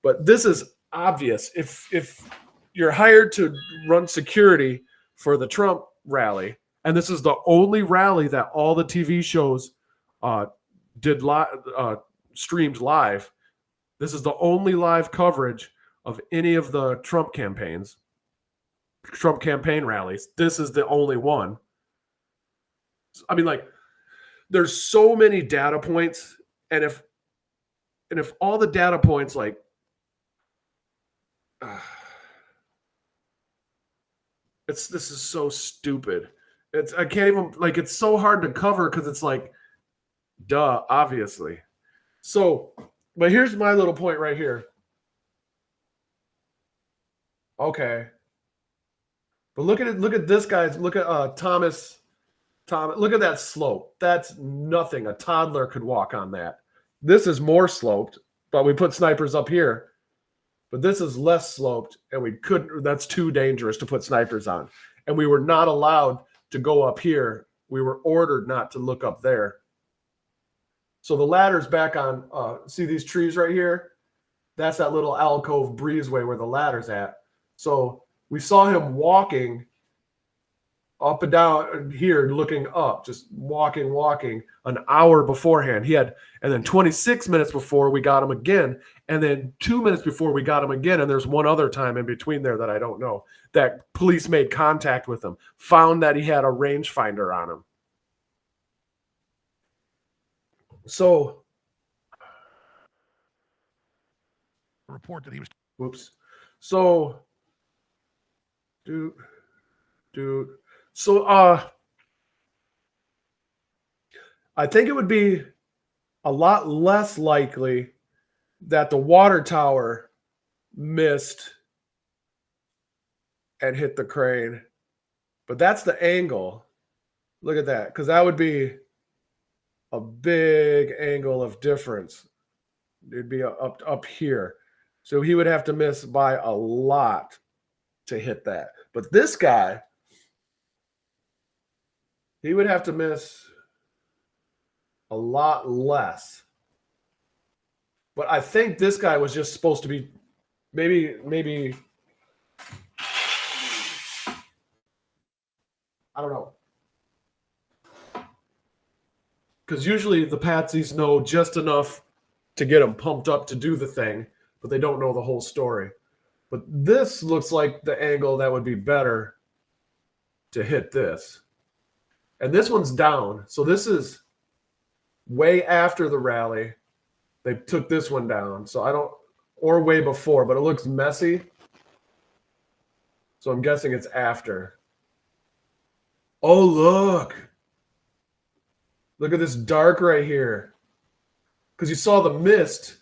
But this is obvious. If you're hired to run security for the Trump rally, and this is the only rally that all the TV shows streamed live. This is the only live coverage of any of the Trump campaign rallies. This is the only one. I mean, like, there's so many data points, and if all the data points, like, this is so stupid. I can't even, like, it's so hard to cover because it's like, duh, obviously. So, but here's my little point right here. Okay. But look at it. Look at this guy's. Look at Thomas. Look at that slope. That's nothing. A toddler could walk on that. This is more sloped, but we put snipers up here. But this is less sloped, and we couldn't. That's too dangerous to put snipers on. And we were not allowed to go up here. We were ordered not to look up there. So the ladder's back on. See these trees right here? That's that little alcove breezeway where the ladder's at. So we saw him walking up and down here, looking up, just walking an hour beforehand. And then 26 minutes before we got him again. And then 2 minutes before we got him again. And there's one other time in between there that I don't know, that police made contact with him, found that he had a rangefinder on him. So, report that he was. Whoops. So, So, I think it would be a lot less likely that the water tower missed and hit the crane. But that's the angle. Look at that, because that would be a big angle of difference. It'd be up here. So he would have to miss by a lot to hit that. But this guy, he would have to miss a lot less. But I think this guy was just supposed to be maybe I don't know. Because usually the patsies know just enough to get them pumped up to do the thing, but they don't know the whole story. But this looks like the angle that would be better to hit this. And this one's down. So this is way after the rally. They took this one down. So I don't, or way before, but it looks messy. So I'm guessing it's after. Oh, look. Look at this dark right here. Because you saw the mist.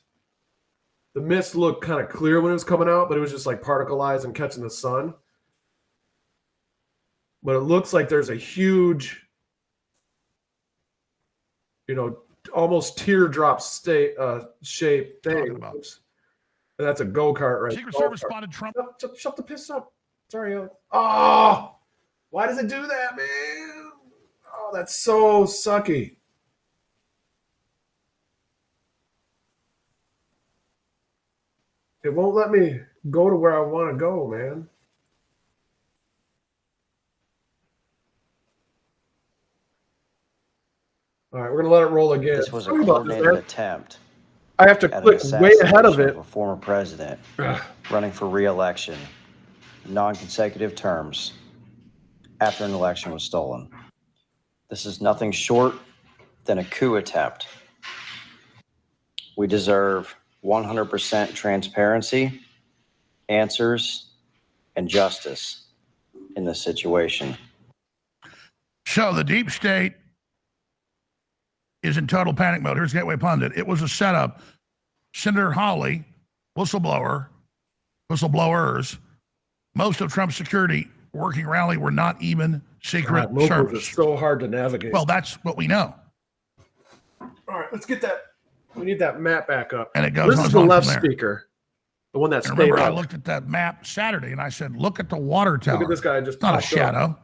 The mist looked kind of clear when it was coming out, but it was just like particleized and catching the sun. But it looks like there's a huge, almost teardrop shape thing. And that's a go-kart right there. Secret Service spotted Trump. Shut the piss up. Sorry. Oh, why does it do that, man? Oh, that's so sucky. It won't let me go to where I want to go, man. All right, we're gonna let it roll again. This was a Sorry about this, coordinated man. attempt I have to at an click way ahead of assassination it. of a former president Ugh. running for re-election, non-consecutive terms, after an election was stolen. This is nothing short than a coup attempt. We deserve 100% transparency, answers, and justice in this situation. So the deep state is in total panic mode. Here's Gateway Pundit. It was a setup. Senator Hawley, whistleblowers, most of Trump's security working rally were not even Secret God, locals Service. are so hard to navigate. Well, that's what we know. All right, let's get that. We need that map back up. And it goes This on is the from left there. speaker, the one that And stayed remember, I up. looked at that map Saturday and I said, look at the water tower. Look at this guy just It's not a popped up. shadow.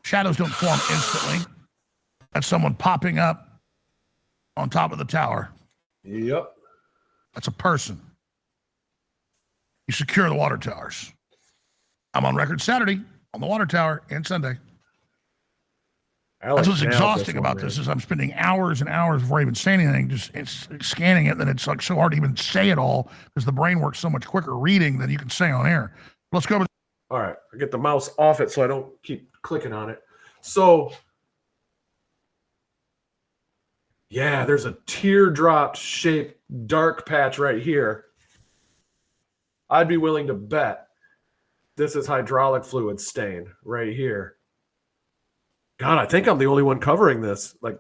Shadows don't form instantly. That's someone popping up on top of the tower. Yep. That's a person. You secure the water towers. I'm on record Saturday on the water tower and Sunday. That's what's exhausting about this is I'm spending hours and hours before I even say anything, just it's scanning it, and then it's like so hard to even say it all because the brain works so much quicker reading than you can say on air. Let's go over. All right, I get the mouse off it so I don't keep clicking on it. So, yeah, there's a teardrop shaped dark patch right here. I'd be willing to bet this is hydraulic fluid stain right here. God, I think I'm the only one covering this. Like,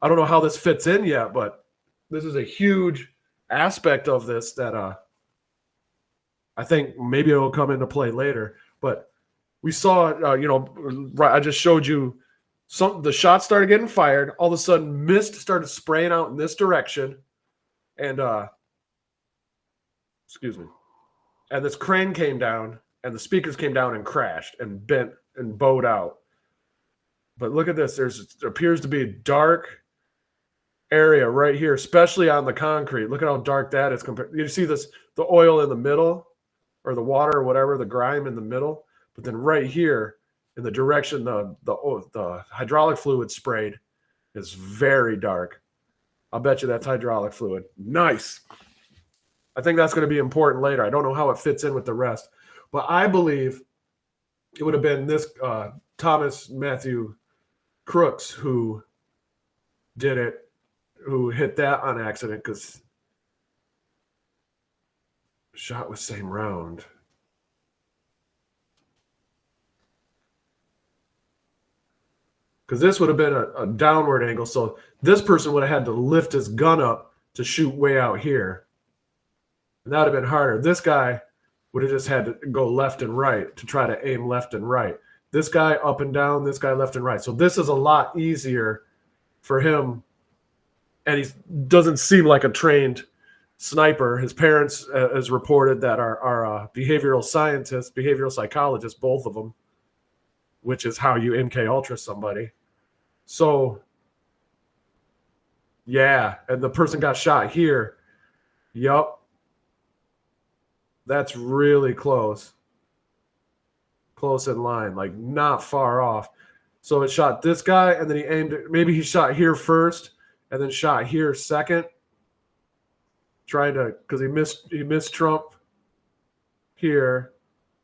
I don't know how this fits in yet, but this is a huge aspect of this that I think maybe it'll come into play later. But we saw, I just showed you the shots started getting fired. All of a sudden, mist started spraying out in this direction, and excuse me, and this crane came down, and the speakers came down and crashed and bent and bowed out. But look at this. There appears to be a dark area right here, especially on the concrete. Look at how dark that is compared. You see this, the oil in the middle, or the water or whatever, the grime in the middle. But then right here in the direction the hydraulic fluid sprayed is very dark. I'll bet you that's hydraulic fluid. Nice. I think that's going to be important later. I don't know how it fits in with the rest. But I believe it would have been this Thomas Matthew Crooks who did it, who hit that on accident because shot with same round. Because this would have been a downward angle, so this person would have had to lift his gun up to shoot way out here. And that would have been harder. This guy would have just had to go left and right to try to aim left and right. This guy up and down, this guy left and right. So this is a lot easier for him. And he doesn't seem like a trained sniper. His parents, as reported, that are behavioral scientists, behavioral psychologists, both of them, which is how you MK Ultra somebody. So, yeah. And the person got shot here. Yup. That's really close. Close in line, like not far off. So it shot this guy, and then he aimed it. Maybe he shot here first, and then shot here second. Trying to, because he missed Trump here,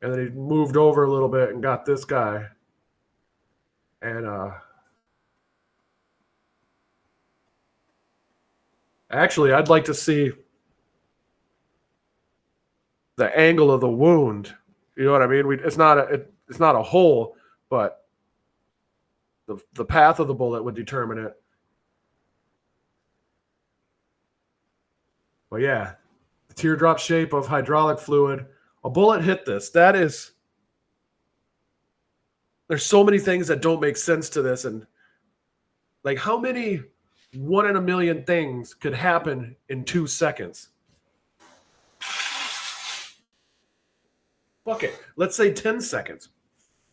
and then he moved over a little bit and got this guy. And actually, I'd like to see the angle of the wound. You know what I mean? It's not a hole, but the path of the bullet would determine it. But yeah, the teardrop shape of hydraulic fluid. A bullet hit this. There's so many things that don't make sense to this. And like, how many 1 in a million things could happen in 2 seconds? Fuck it. Let's say 10 seconds.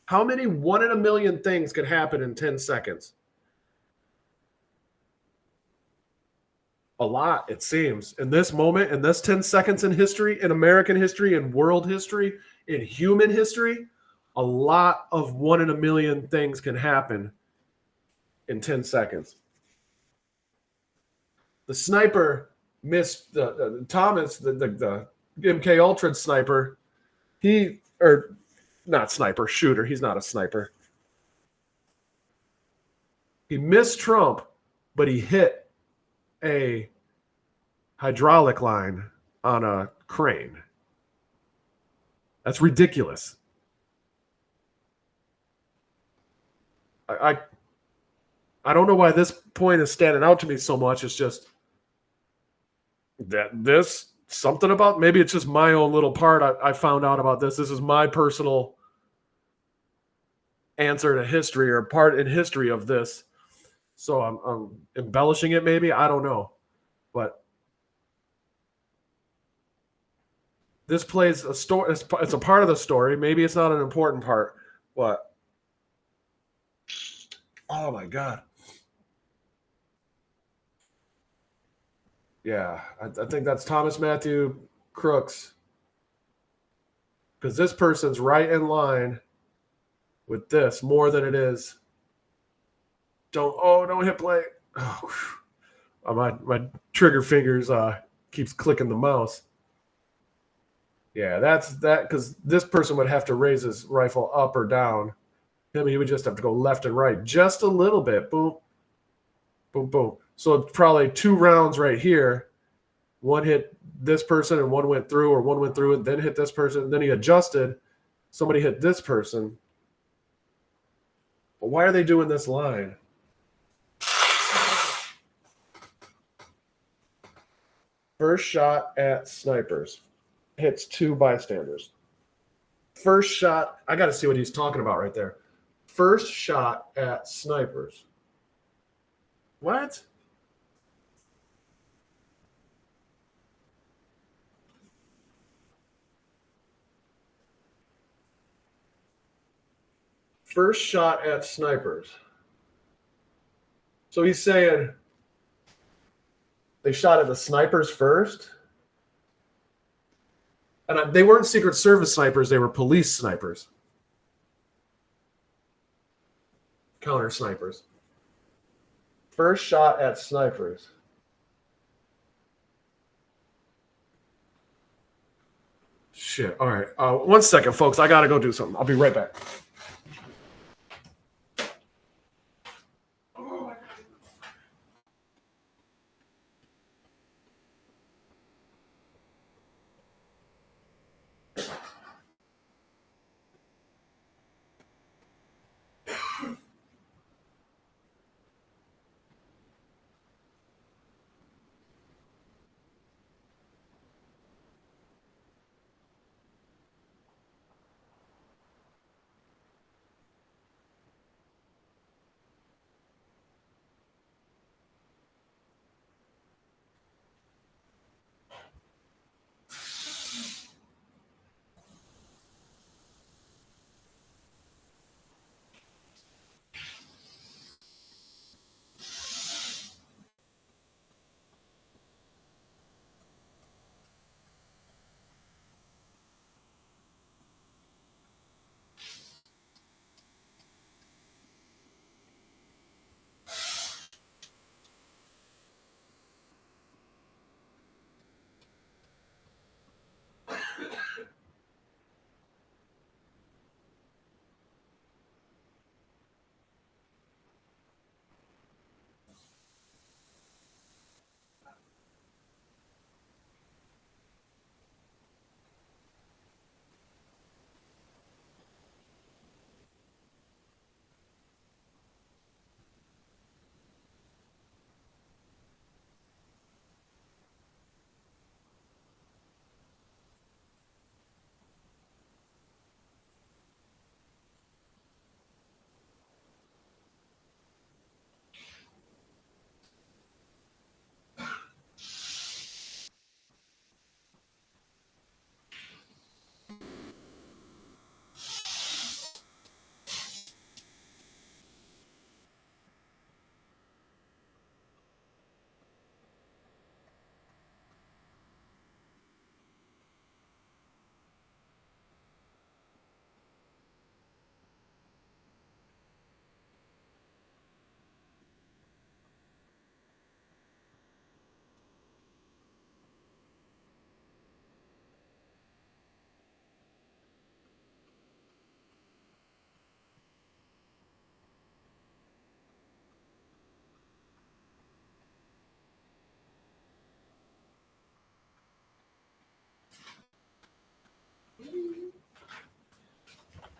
How many 1 in a million things could happen in 10 seconds? A lot, it seems. In this moment, in this 10 seconds in history, in American history, in world history, in human history, a lot of 1 in a million things can happen in 10 seconds. The sniper missed Thomas, the MK Ultra sniper. Not sniper, shooter. He's not a sniper. He missed Trump, but he hit a hydraulic line on a crane. That's ridiculous. I don't know why this point is standing out to me so much. It's just that something about, maybe it's just my own little part I found out about this. This is my personal answer to history, or part in history of this. So I'm embellishing it maybe. I don't know. But this plays a story. It's a part of the story. Maybe it's not an important part, but oh my God. Yeah, I think that's Thomas Matthew Crooks. Because this person's right in line with this more than it is. Don't hit play. Oh, my trigger fingers keeps clicking the mouse. Yeah, that's that, because this person would have to raise his rifle up or down. He would just have to go left and right just a little bit. Boom, boom, boom. So it's probably 2 rounds right here. One hit this person and one went through, or one went through and then hit this person. And then he adjusted. Somebody hit this person. But why are they doing this line? First shot at snipers. Hits 2 bystanders. First shot. I got to see what he's talking about right there. First shot at snipers. What? First shot at snipers. So he's saying they shot at the snipers first? And they weren't Secret Service snipers, they were police snipers. Counter snipers. First shot at snipers. Shit. All right. 1 second, folks. I got to go do something. I'll be right back.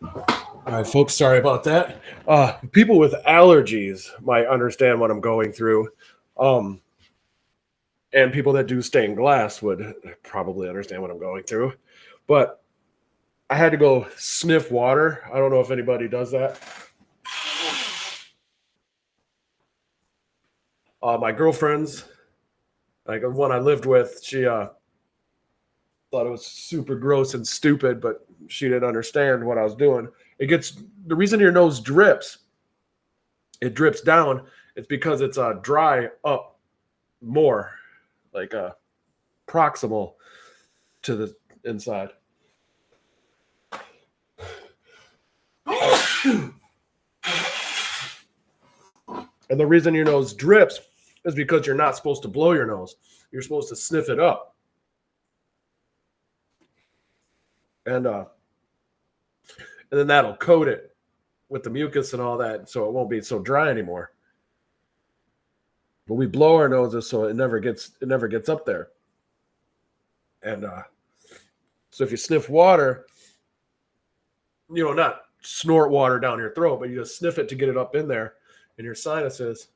All right, folks, sorry about that. People with allergies might understand what I'm going through. And people that do stained glass would probably understand what I'm going through. But I had to go sniff water. I don't know if anybody does that. My girlfriend's, like the one I lived with, she thought it was super gross and stupid, but she didn't understand what I was doing. The reason your nose drips, it drips down, it's because it's dry up more, like proximal to the inside. And the reason your nose drips is because you're not supposed to blow your nose. You're supposed to sniff it up. And then that'll coat it with the mucus and all that, so it won't be so dry anymore. But we blow our noses so it never gets up there. And so if you sniff water, not snort water down your throat, but you just sniff it to get it up in there in your sinuses.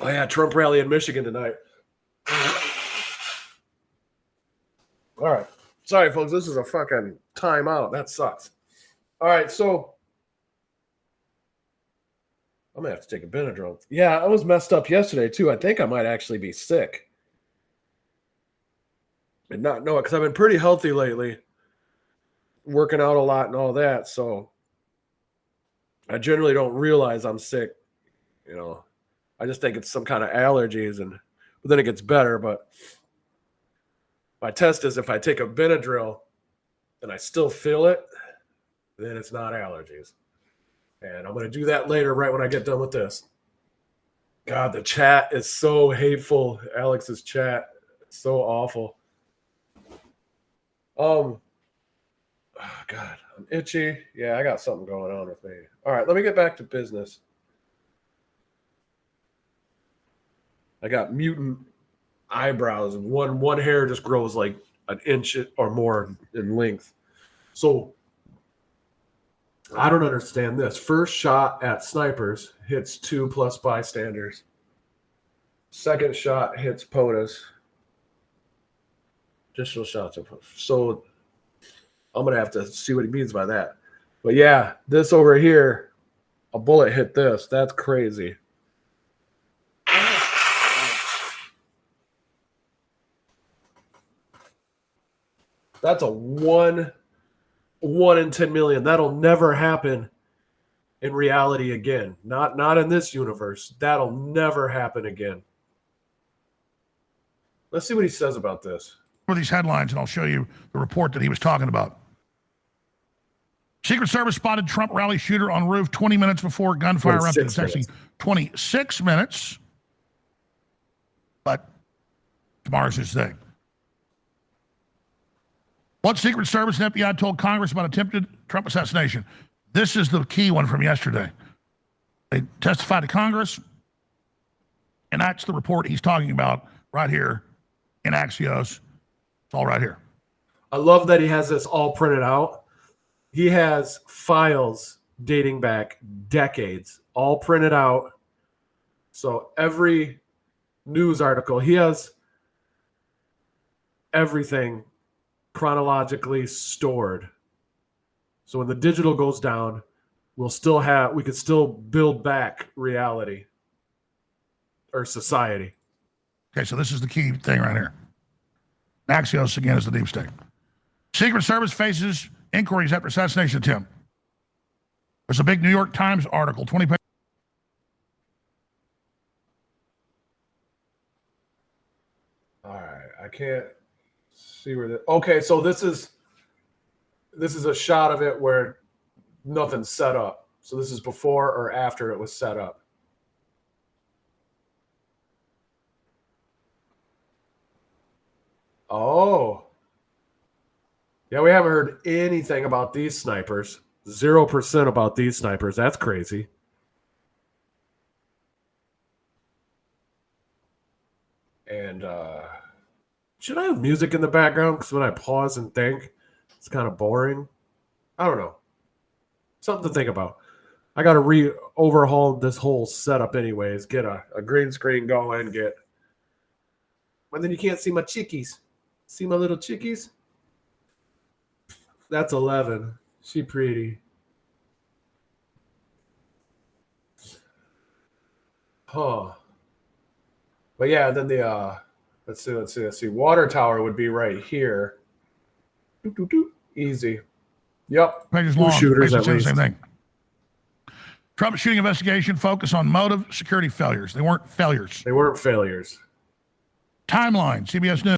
Oh yeah, Trump rally in Michigan tonight. All right. Sorry, folks. This is a fucking timeout. That sucks. All right, so I'm going to have to take a Benadryl. Yeah, I was messed up yesterday, too. I think I might actually be sick. And not know it, because I've been pretty healthy lately. Working out a lot and all that, so I generally don't realize I'm sick. I just think it's some kind of allergies, but then it gets better. But my test is if I take a Benadryl and I still feel it, then it's not allergies. And I'm going to do that later, right when I get done with this. God, the chat is so hateful. Alex's chat is so awful. Oh, God, I'm itchy. Yeah, I got something going on with me. All right, let me get back to business. I got mutant eyebrows, and one hair just grows like an inch or more in length. So I don't understand this. First shot at snipers hits 2+ bystanders. Second shot hits POTUS. Additional shots. So I'm going to have to see what he means by that. But yeah, this over here, a bullet hit this. That's crazy. That's a 1 in 10 million. That'll never happen in reality again. Not in this universe. That'll never happen again. Let's see what he says about this. For these headlines, and I'll show you the report that he was talking about. Secret Service spotted Trump rally shooter on roof 20 minutes before gunfire erupted. It's actually 26 minutes, but tomorrow's his thing. What Secret Service and FBI told Congress about attempted Trump assassination? This is the key one from yesterday. They testified to Congress, and that's the report he's talking about right here in Axios. It's all right here. I love that he has this all printed out. He has files dating back decades, all printed out. So every news article, he has everything chronologically stored. So when the digital goes down, we could still build back reality or society. Okay, so this is the key thing right here. Axios, again, is the deep state. Secret Service faces inquiries after assassination attempt. There's a big New York Times article, 20 pages. All right, I can't see where okay, so this is a shot of it where nothing's set up. So this is before or after it was set up. Oh. Yeah, we haven't heard anything about these snipers. 0% about these snipers. That's crazy. And Should I have music in the background? Because when I pause and think, it's kind of boring. I don't know. Something to think about. I got to overhaul this whole setup anyways. Get a green screen going. And then you can't see my chickies. See my little chickies? That's 11. She pretty. Huh. But yeah, then the let's see. Water tower would be right here. Easy. Yep. Pages Two long. shooters Basically at saying least. the same thing. Trump shooting investigation focus on motive, security failures. They weren't failures. They weren't failures. Timeline, CBS News.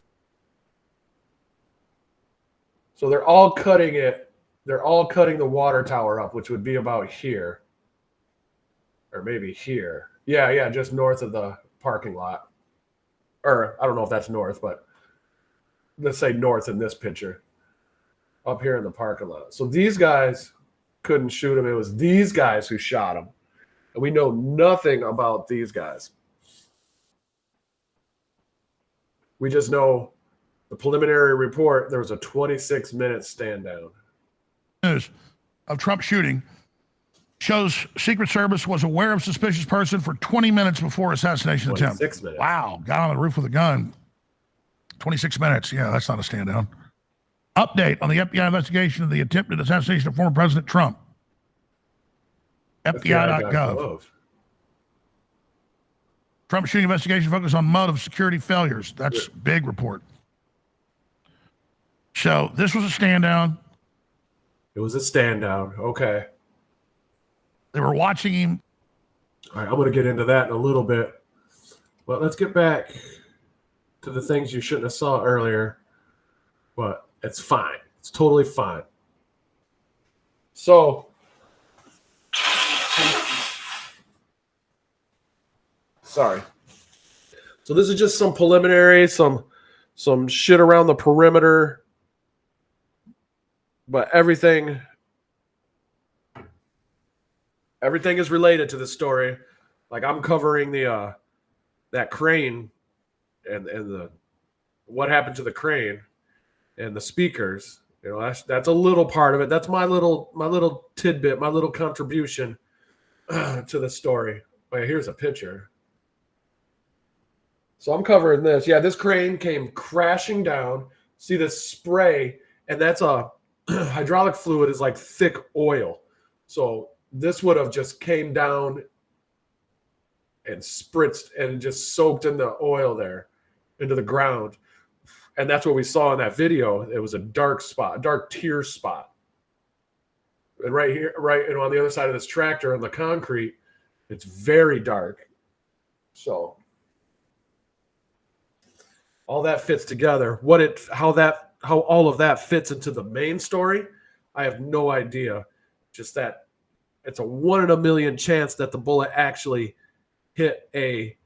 So they're all cutting it. They're all cutting the water tower up, which would be about here. Or maybe here. Yeah, just north of the parking lot. Or I don't know if that's north, but let's say north in this picture. Up here in the parking lot. So these guys couldn't shoot him. It was these guys who shot him. And we know nothing about these guys. We just know the preliminary report, there was a 26-minute stand down. News of Trump shooting shows Secret Service was aware of suspicious person for 20 minutes before assassination attempt. 26 minutes. Wow, got on the roof with a gun. 26 minutes. Yeah, that's not a stand down. Update on the FBI investigation of the attempted assassination of former President Trump. FBI.gov. Trump shooting investigation focused on motive, security failures. That's big report. So this was a stand down. It was a stand down. Okay. They were watching him. All right, I'm going to get into that in a little bit. But let's get back to the things you shouldn't have saw earlier. But it's fine. It's totally fine. So, sorry. So this is just some preliminary, some shit around the perimeter. But everything is related to the story. Like I'm covering the that crane and the what happened to the crane and the speakers. You know, that's a little part of it. That's my little tidbit, my little contribution to the story. Wait, here's a picture. So I'm covering this. Yeah, this crane came crashing down. See this spray, and that's a hydraulic fluid is like thick oil. So this would have just came down and spritzed and just soaked in the oil there into the ground. And that's what we saw in that video. It was a dark spot, a dark tear spot. And right here, on the other side of this tractor on the concrete, it's very dark. So all that fits together. How all of that fits into the main story, I have no idea. Just that it's a 1 in a million chance that the bullet actually hit a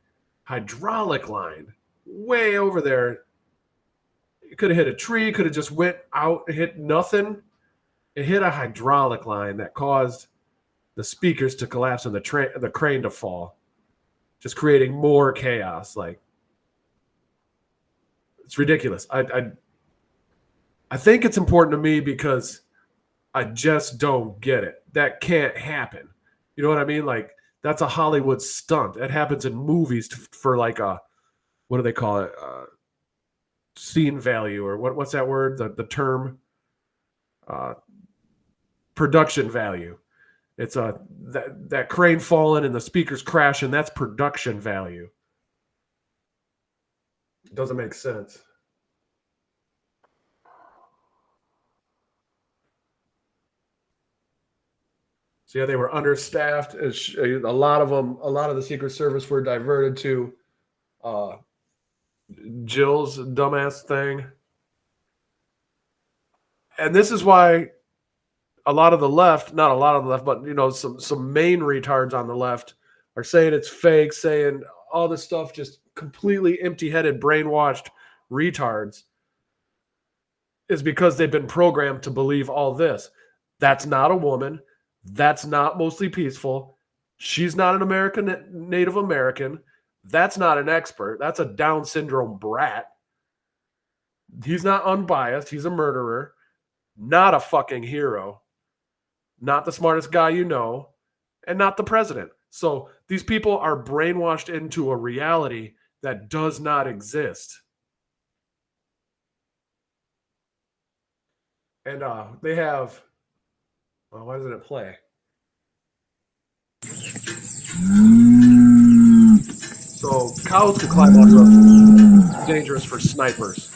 hydraulic line way over there. It could have hit a tree, could have just went out and hit nothing. It hit a hydraulic line that caused the speakers to collapse and the crane to fall, just creating more chaos. Like, it's ridiculous. I think it's important to me because I just don't get it. That can't happen. You know what I mean? Like, that's a Hollywood stunt. It happens in movies for like a, what do they call it? Scene value, or what's that word? The term? Production value. It's that crane falling and the speakers crashing. That's production value. It doesn't make sense. So yeah, they were understaffed. A lot of the Secret Service were diverted to Jill's dumbass thing. And this is why a lot of the left, not a lot of the left, but some main retards on the left are saying it's fake, saying all this stuff, just completely empty-headed, brainwashed retards, is because they've been programmed to believe all this. That's not a woman. That's not mostly peaceful. She's not an American, Native American. That's not an expert. That's a Down syndrome brat. He's not unbiased. He's a murderer, not a fucking hero, not the smartest guy you know, and not the president. So these people are brainwashed into a reality that does not exist. And they have, why doesn't it play? So cows can climb on roofs. Dangerous for snipers.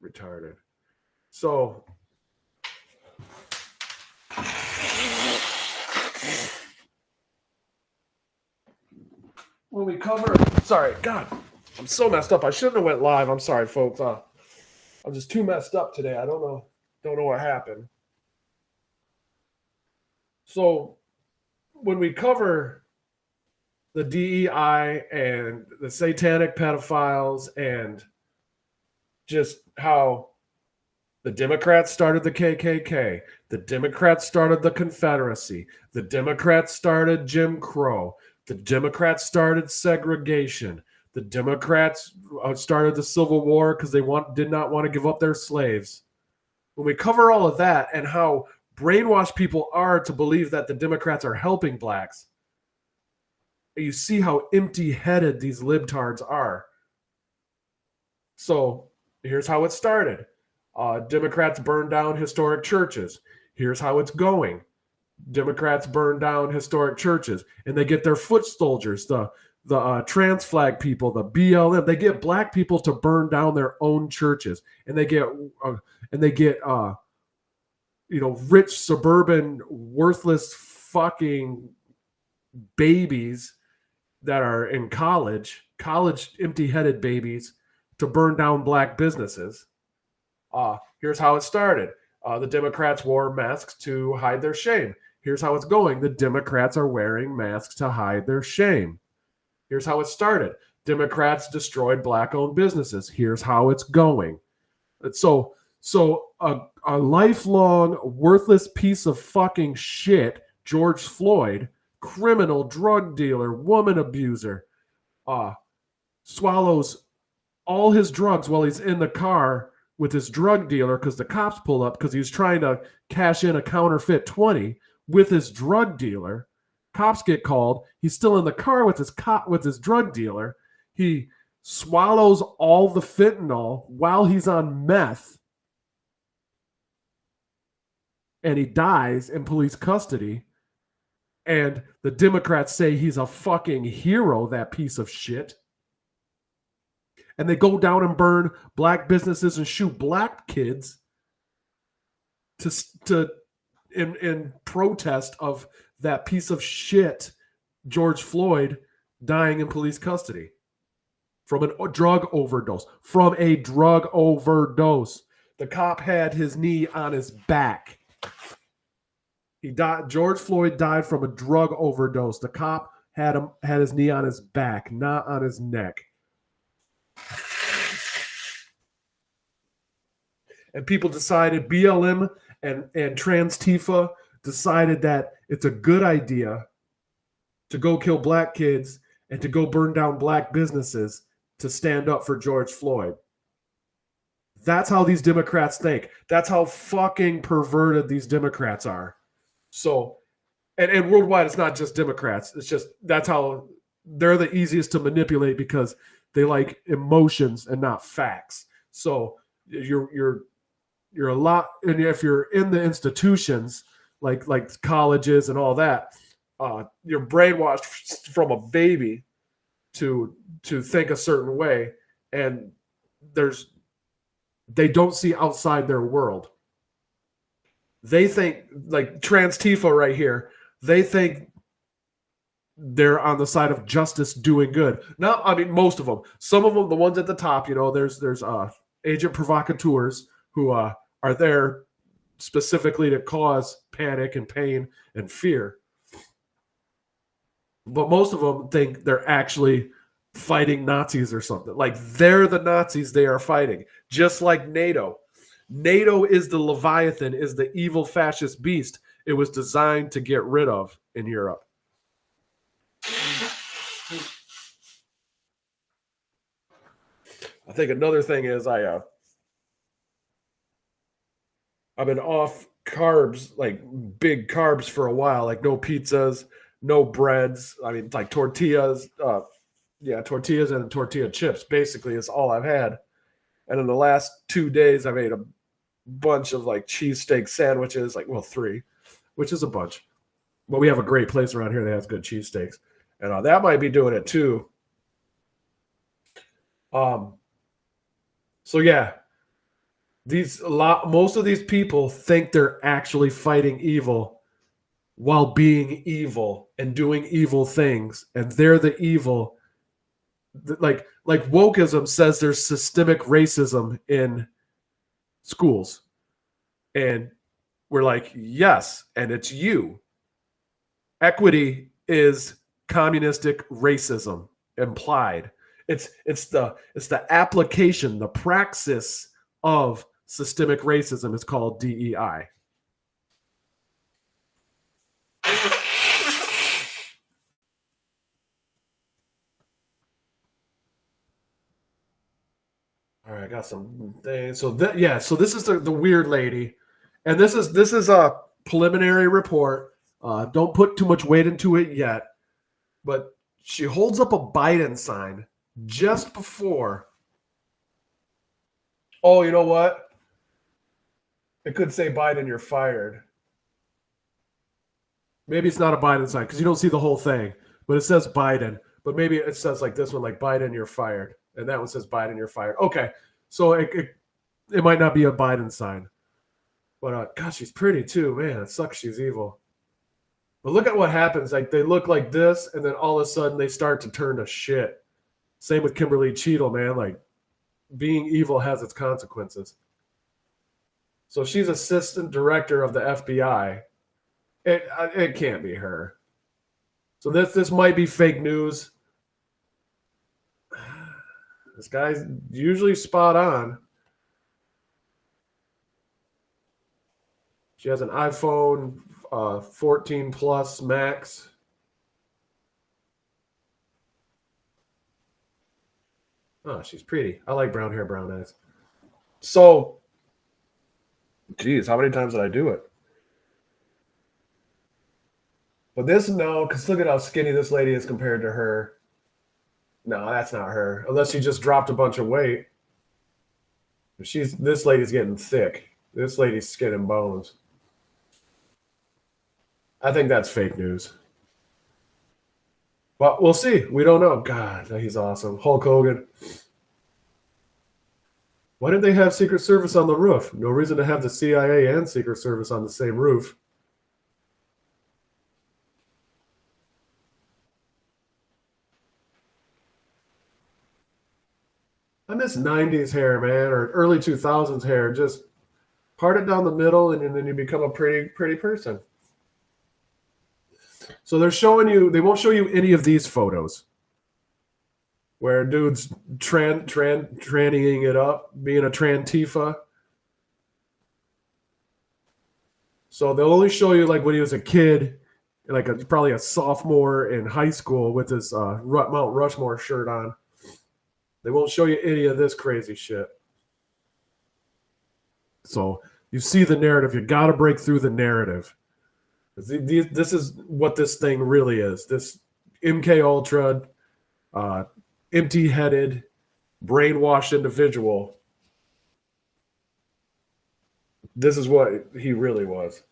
Retarded. So when we cover, sorry, God, I'm so messed up. I shouldn't have went live. I'm sorry, folks. I'm just too messed up today. I don't know what happened. So when we cover the DEI and the satanic pedophiles and just how the Democrats started the KKK, the Democrats started the Confederacy, the Democrats started Jim Crow, the Democrats started segregation, the Democrats started the Civil War because they did not want to give up their slaves. When we cover all of that and how brainwashed people are to believe that the Democrats are helping blacks, you see how empty-headed these libtards are. So here's how it started. Democrats burned down historic churches. Here's how it's going. Democrats burn down historic churches, and they get their foot soldiers, the trans flag people, the BLM. They get black people to burn down their own churches, and they get rich suburban worthless fucking babies that are in college empty-headed babies to burn down black businesses. Here's how it started. The Democrats wore masks to hide their shame. Here's how it's going. The Democrats are wearing masks to hide their shame. Here's how it started. Democrats destroyed black-owned businesses. Here's how it's going. So a lifelong worthless piece of fucking shit, George Floyd, criminal, drug dealer, woman abuser, swallows all his drugs while he's in the car with his drug dealer because the cops pull up because he's trying to cash in a counterfeit 20 with his drug dealer. Cops get called. He's still in the car with his drug dealer. He swallows all the fentanyl while he's on meth. And he dies in police custody. And the Democrats say he's a fucking hero, that piece of shit. And they go down and burn black businesses and shoot black kids in protest of that piece of shit, George Floyd, dying in police custody from a drug overdose. The cop had his knee on his back. He died. George Floyd died from a drug overdose. The cop had his knee on his back, not on his neck. And people decided, BLM and Trans Tifa decided that it's a good idea to go kill black kids and to go burn down black businesses to stand up for George Floyd. That's how these Democrats think. That's how fucking perverted these Democrats are. So, and worldwide, it's not just Democrats. It's just that's how they're the easiest to manipulate because they like emotions and not facts. So you're a lot, and if you're in the institutions like colleges and all that, you're brainwashed from a baby to think a certain way, and they don't see outside their world. They think, like Trans Tifa right here, they think they're on the side of justice doing good. No, I mean, most of them. Some of them, the ones at the top, there's agent provocateurs who are there specifically to cause panic and pain and fear. But most of them think they're actually fighting Nazis or something. Like they're the Nazis they are fighting, just like NATO. NATO is the Leviathan, is the evil fascist beast, it was designed to get rid of in Europe. I think another thing is I've been off carbs, like big carbs for a while, like no pizzas, no breads. I mean, like tortillas, tortillas and tortilla chips basically is all I've had. And in the last 2 days, I've ate a bunch of like cheesesteak sandwiches, like, well, 3, which is a bunch. But we have a great place around here that has good cheesesteaks. And that might be doing it too. So yeah, most of these people think they're actually fighting evil while being evil and doing evil things, and they're the evil. Like wokeism says there's systemic racism in schools, and we're like, yes, and it's you. Equity is communistic racism implied. It's the application, the praxis of systemic racism is called DEI. All right, I got some things. So this is the weird lady, and this is a preliminary report. Don't put too much weight into it yet, but she holds up a Biden sign just before. Oh, you know what? It could say Biden, you're fired. Maybe it's not a Biden sign because you don't see the whole thing, but it says Biden. But maybe it says like this one, like Biden, you're fired. And that one says Biden, you're fired. Okay, so it might not be a Biden sign. But gosh, she's pretty too. Man, it sucks she's evil. But look at what happens. Like they look like this, and then all of a sudden they start to turn to shit. Same with Kimberly Cheadle, man. Like being evil has its consequences. So she's assistant director of the FBI. It can't be her. So this might be fake news. This guy's usually spot on. She has an iPhone 14 Plus Max. Oh, she's pretty. I like brown hair, brown eyes. So, geez, how many times did I do it? But this, no, because look at how skinny this lady is compared to her. No, that's not her. Unless she just dropped a bunch of weight. This lady's getting thick. This lady's skin and bones. I think that's fake news. But we'll see. We don't know. God, he's awesome. Hulk Hogan. Why didn't they have Secret Service on the roof? No reason to have the CIA and Secret Service on the same roof. I miss 90s hair, man, or early 2000s hair. Just part it down the middle, and then you become a pretty person. So they're showing you, they won't show you any of these photos where dude's trannying it up, being a trantifa. So they'll only show you like when he was a kid, like probably a sophomore in high school with his Mount Rushmore shirt on. They won't show you any of this crazy shit. So you see the narrative. You got to break through the narrative. This is what this thing really is. This MK Ultra, empty-headed, brainwashed individual. This is what he really was.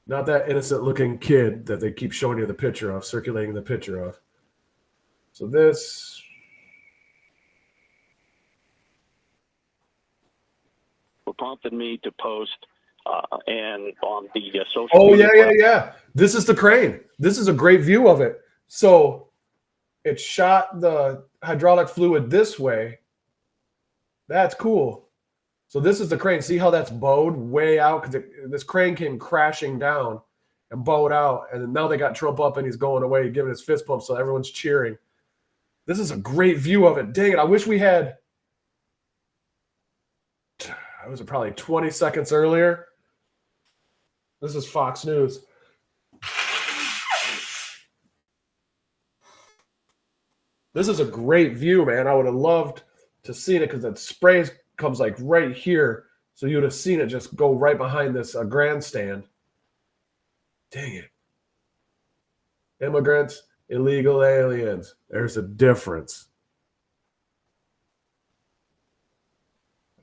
Not that innocent-looking kid that they keep showing you the picture of, circulating the picture of. So this... prompted me to post and on the social media. Yeah. This is the crane. This is a great view of it. So it shot the hydraulic fluid this way. That's cool. So this is the crane. See how that's bowed way out? Because this crane came crashing down and bowed out. And now they got Trump up and he's going away, giving his fist pump. So everyone's cheering. This is a great view of it. Dang it. I wish we had it was probably 20 seconds earlier. This is Fox News. This is a great view, man. I would have loved to seen it because that spray comes like right here. So you would have seen it just go right behind this grandstand. Dang it. Immigrants, illegal aliens. There's a difference.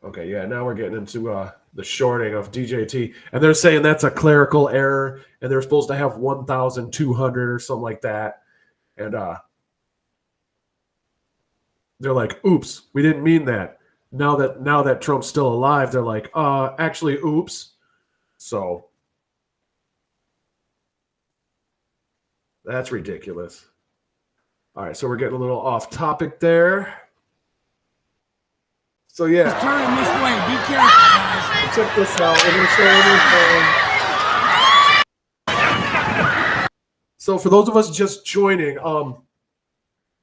Okay, yeah, now we're getting into the shorting of DJT. And they're saying that's a clerical error, and they're supposed to have 1,200 or something like that. And they're like, oops, we didn't mean that. Now that Trump's still alive, they're like, actually, oops. So that's ridiculous. All right, so we're getting a little off topic there. So yeah. Just turn this way. Be careful, guys. Check this out. We're gonna show you. So for those of us just joining,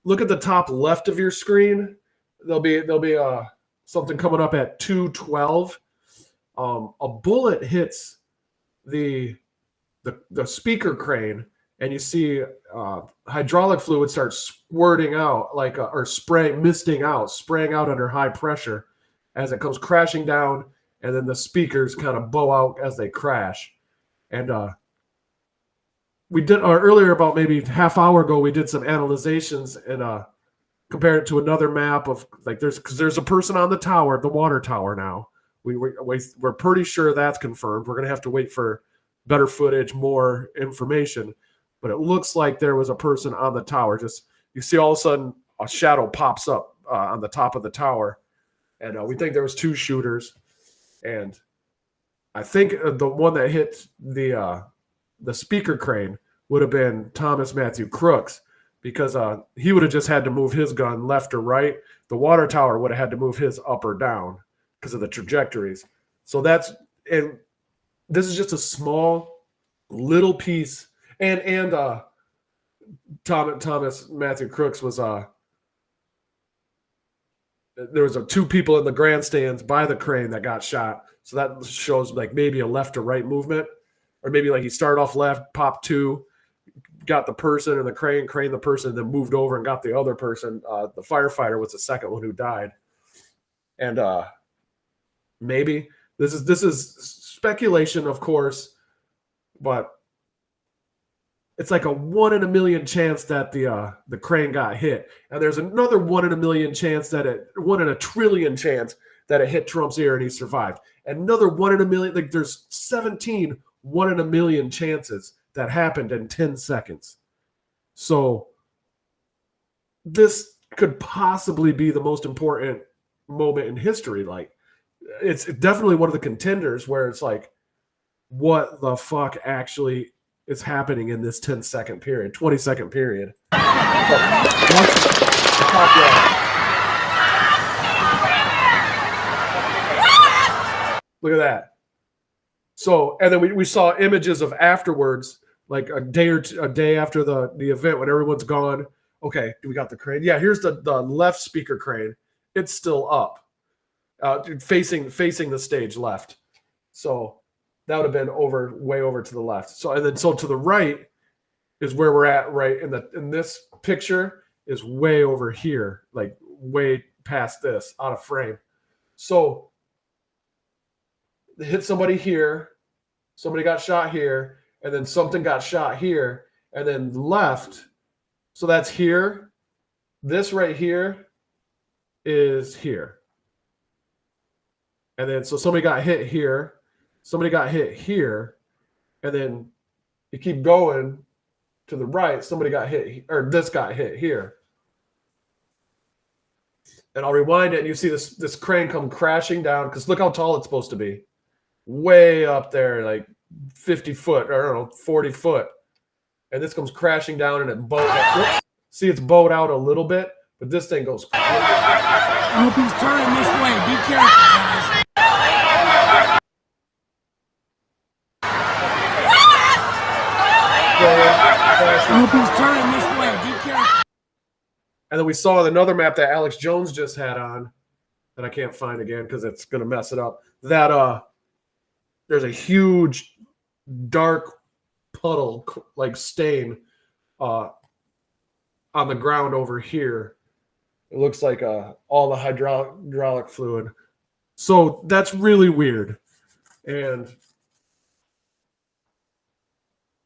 look at the top left of your screen. There'll be something coming up at 2:12. A bullet hits the speaker crane, and you see hydraulic fluid start squirting out or misting out, spraying out under high pressure as it comes crashing down, and then the speakers kind of bow out as they crash. And we did earlier, about maybe half hour ago, we did some analyzations and compared it to another map of there's a person on the tower, the water tower now. We're pretty sure that's confirmed. We're gonna have to wait for better footage, more information, but it looks like there was a person on the tower. Just you see all of a sudden a shadow pops up on the top of the tower, and we think there was 2 shooters, and I think the one that hit the speaker crane would have been Thomas Matthew Crooks, because he would have just had to move his gun left or right. The water tower would have had to move his up or down because of the trajectories. So and this is just a small little piece. And Thomas Matthew Crooks was there was 2 people in the grandstands by the crane that got shot. So that shows like maybe a left or right movement, or maybe like he started off left, popped 2, got the person in the crane the person, then moved over and got the other person. The firefighter was the second one who died. And maybe this is speculation, of course, but it's like a 1 in a million chance that the crane got hit, and there's another 1 in a million chance 1 in a trillion chance that it hit Trump's ear and he survived. Another 1 in a million. Like there's 17 1 in a million chances that happened in 10 seconds. So this could possibly be the most important moment in history. Like it's definitely one of the contenders where it's like, what the fuck actually is happening in this 10-second period, 20-second period. Look at that. So, and then we saw images of afterwards, like a day after the event when everyone's gone. Okay, we got the crane. Yeah, here's the left speaker crane. It's still up, facing the stage left. So that would have been way over to the left. So to the right is where we're at, right in this picture is way over here, like way past this, out of frame. So they hit somebody here, somebody got shot here, and then something got shot here, and then left. So that's here. This right here is here. And then so somebody got hit here. Somebody got hit here, and then you keep going to the right. Somebody got hit, or this got hit here. And I'll rewind it, and you see this crane come crashing down, because look how tall it's supposed to be. Way up there, like 50 foot, or I don't know, 40 foot. And this comes crashing down, and it bows out. See, it's bowed out a little bit, but this thing goes. I hope he's turning this way. Be careful, guys. I hope he's turning this way. Be careful. And then we saw another map that Alex Jones just had on. that I can't find again because it's going to mess it up. That there's a huge dark puddle like stain on the ground over here. It looks like all the hydraulic fluid. So that's really weird. And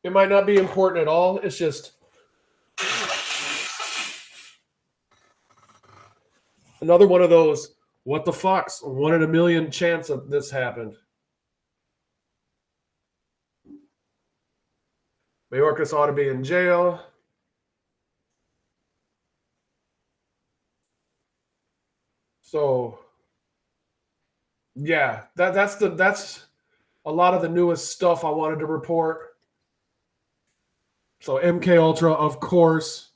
it might not be important at all. It's just another one of those, what the fuck's, 1 in a million chance of this happened. Mayorkas ought to be in jail. So, yeah, that's a lot of the newest stuff I wanted to report. So MK Ultra, of course,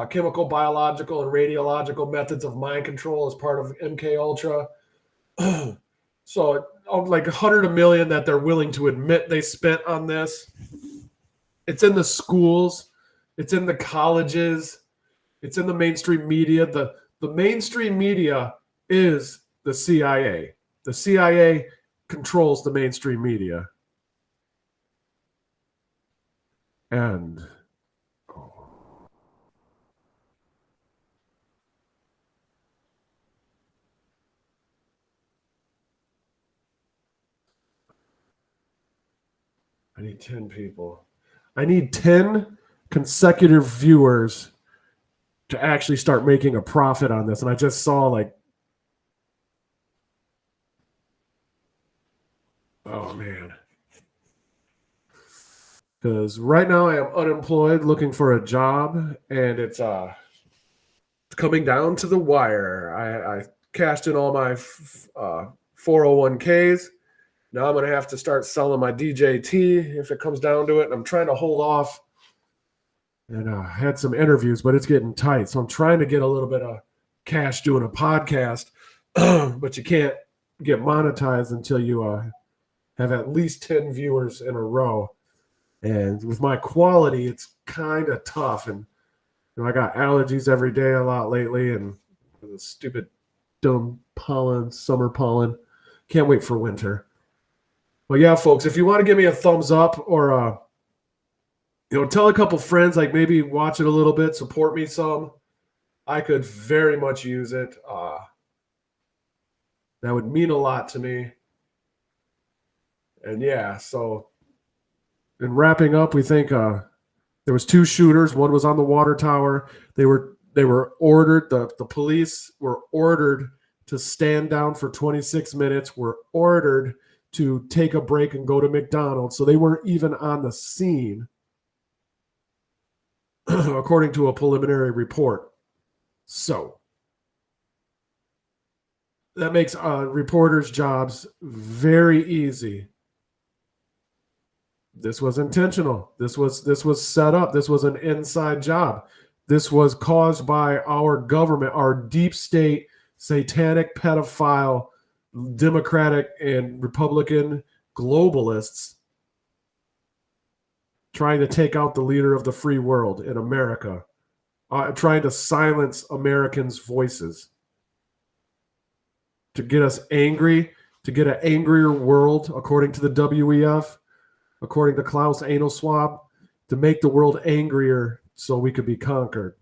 chemical, biological, and radiological methods of mind control as part of MK Ultra. So, like 100 million that they're willing to admit they spent on this. It's in the schools. It's in the colleges. It's in the mainstream media. The mainstream media is the CIA. The CIA controls the mainstream media. And I need 10 people. I need 10 consecutive viewers to actually start making a profit on this. And I just saw like, oh man. Because right now I am unemployed looking for a job, and it's coming down to the wire. I cashed in all my 401ks. Now I'm going to have to start selling my DJT if it comes down to it. And I'm trying to hold off. And I had some interviews, but it's getting tight. So I'm trying to get a little bit of cash doing a podcast. But you can't get monetized until you have at least 10 viewers in a row. And with my quality, it's kind of tough. And I got allergies every day a lot lately. And the stupid, dumb pollen, summer pollen. Can't wait for winter. Well, yeah, folks, if you want to give me a thumbs up or, tell a couple friends, like maybe watch it a little bit, support me some. I could very much use it. That would mean a lot to me. And yeah, so in wrapping up, we think there was 2 shooters. One was on the water tower. They were ordered, the police were ordered to stand down for 26 minutes, were ordered to take a break and go to McDonald's. So they weren't even on the scene, according to a preliminary report. So that makes reporters' jobs very easy. This was intentional. This was set up. This was an inside job. This was caused by our government, our deep state, satanic, pedophile, Democratic and Republican globalists trying to take out the leader of the free world in America, trying to silence Americans' voices, to get us angry, to get an angrier world, according to the WEF, according to Klaus Anal Swab, to make the world angrier so we could be conquered.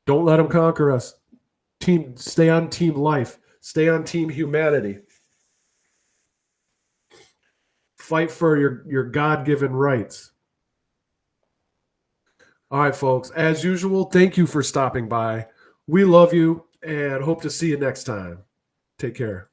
Don't let them conquer us. Stay on team life. Stay on team humanity. Fight for your God-given rights. All right, folks. As usual, thank you for stopping by. We love you and hope to see you next time. Take care.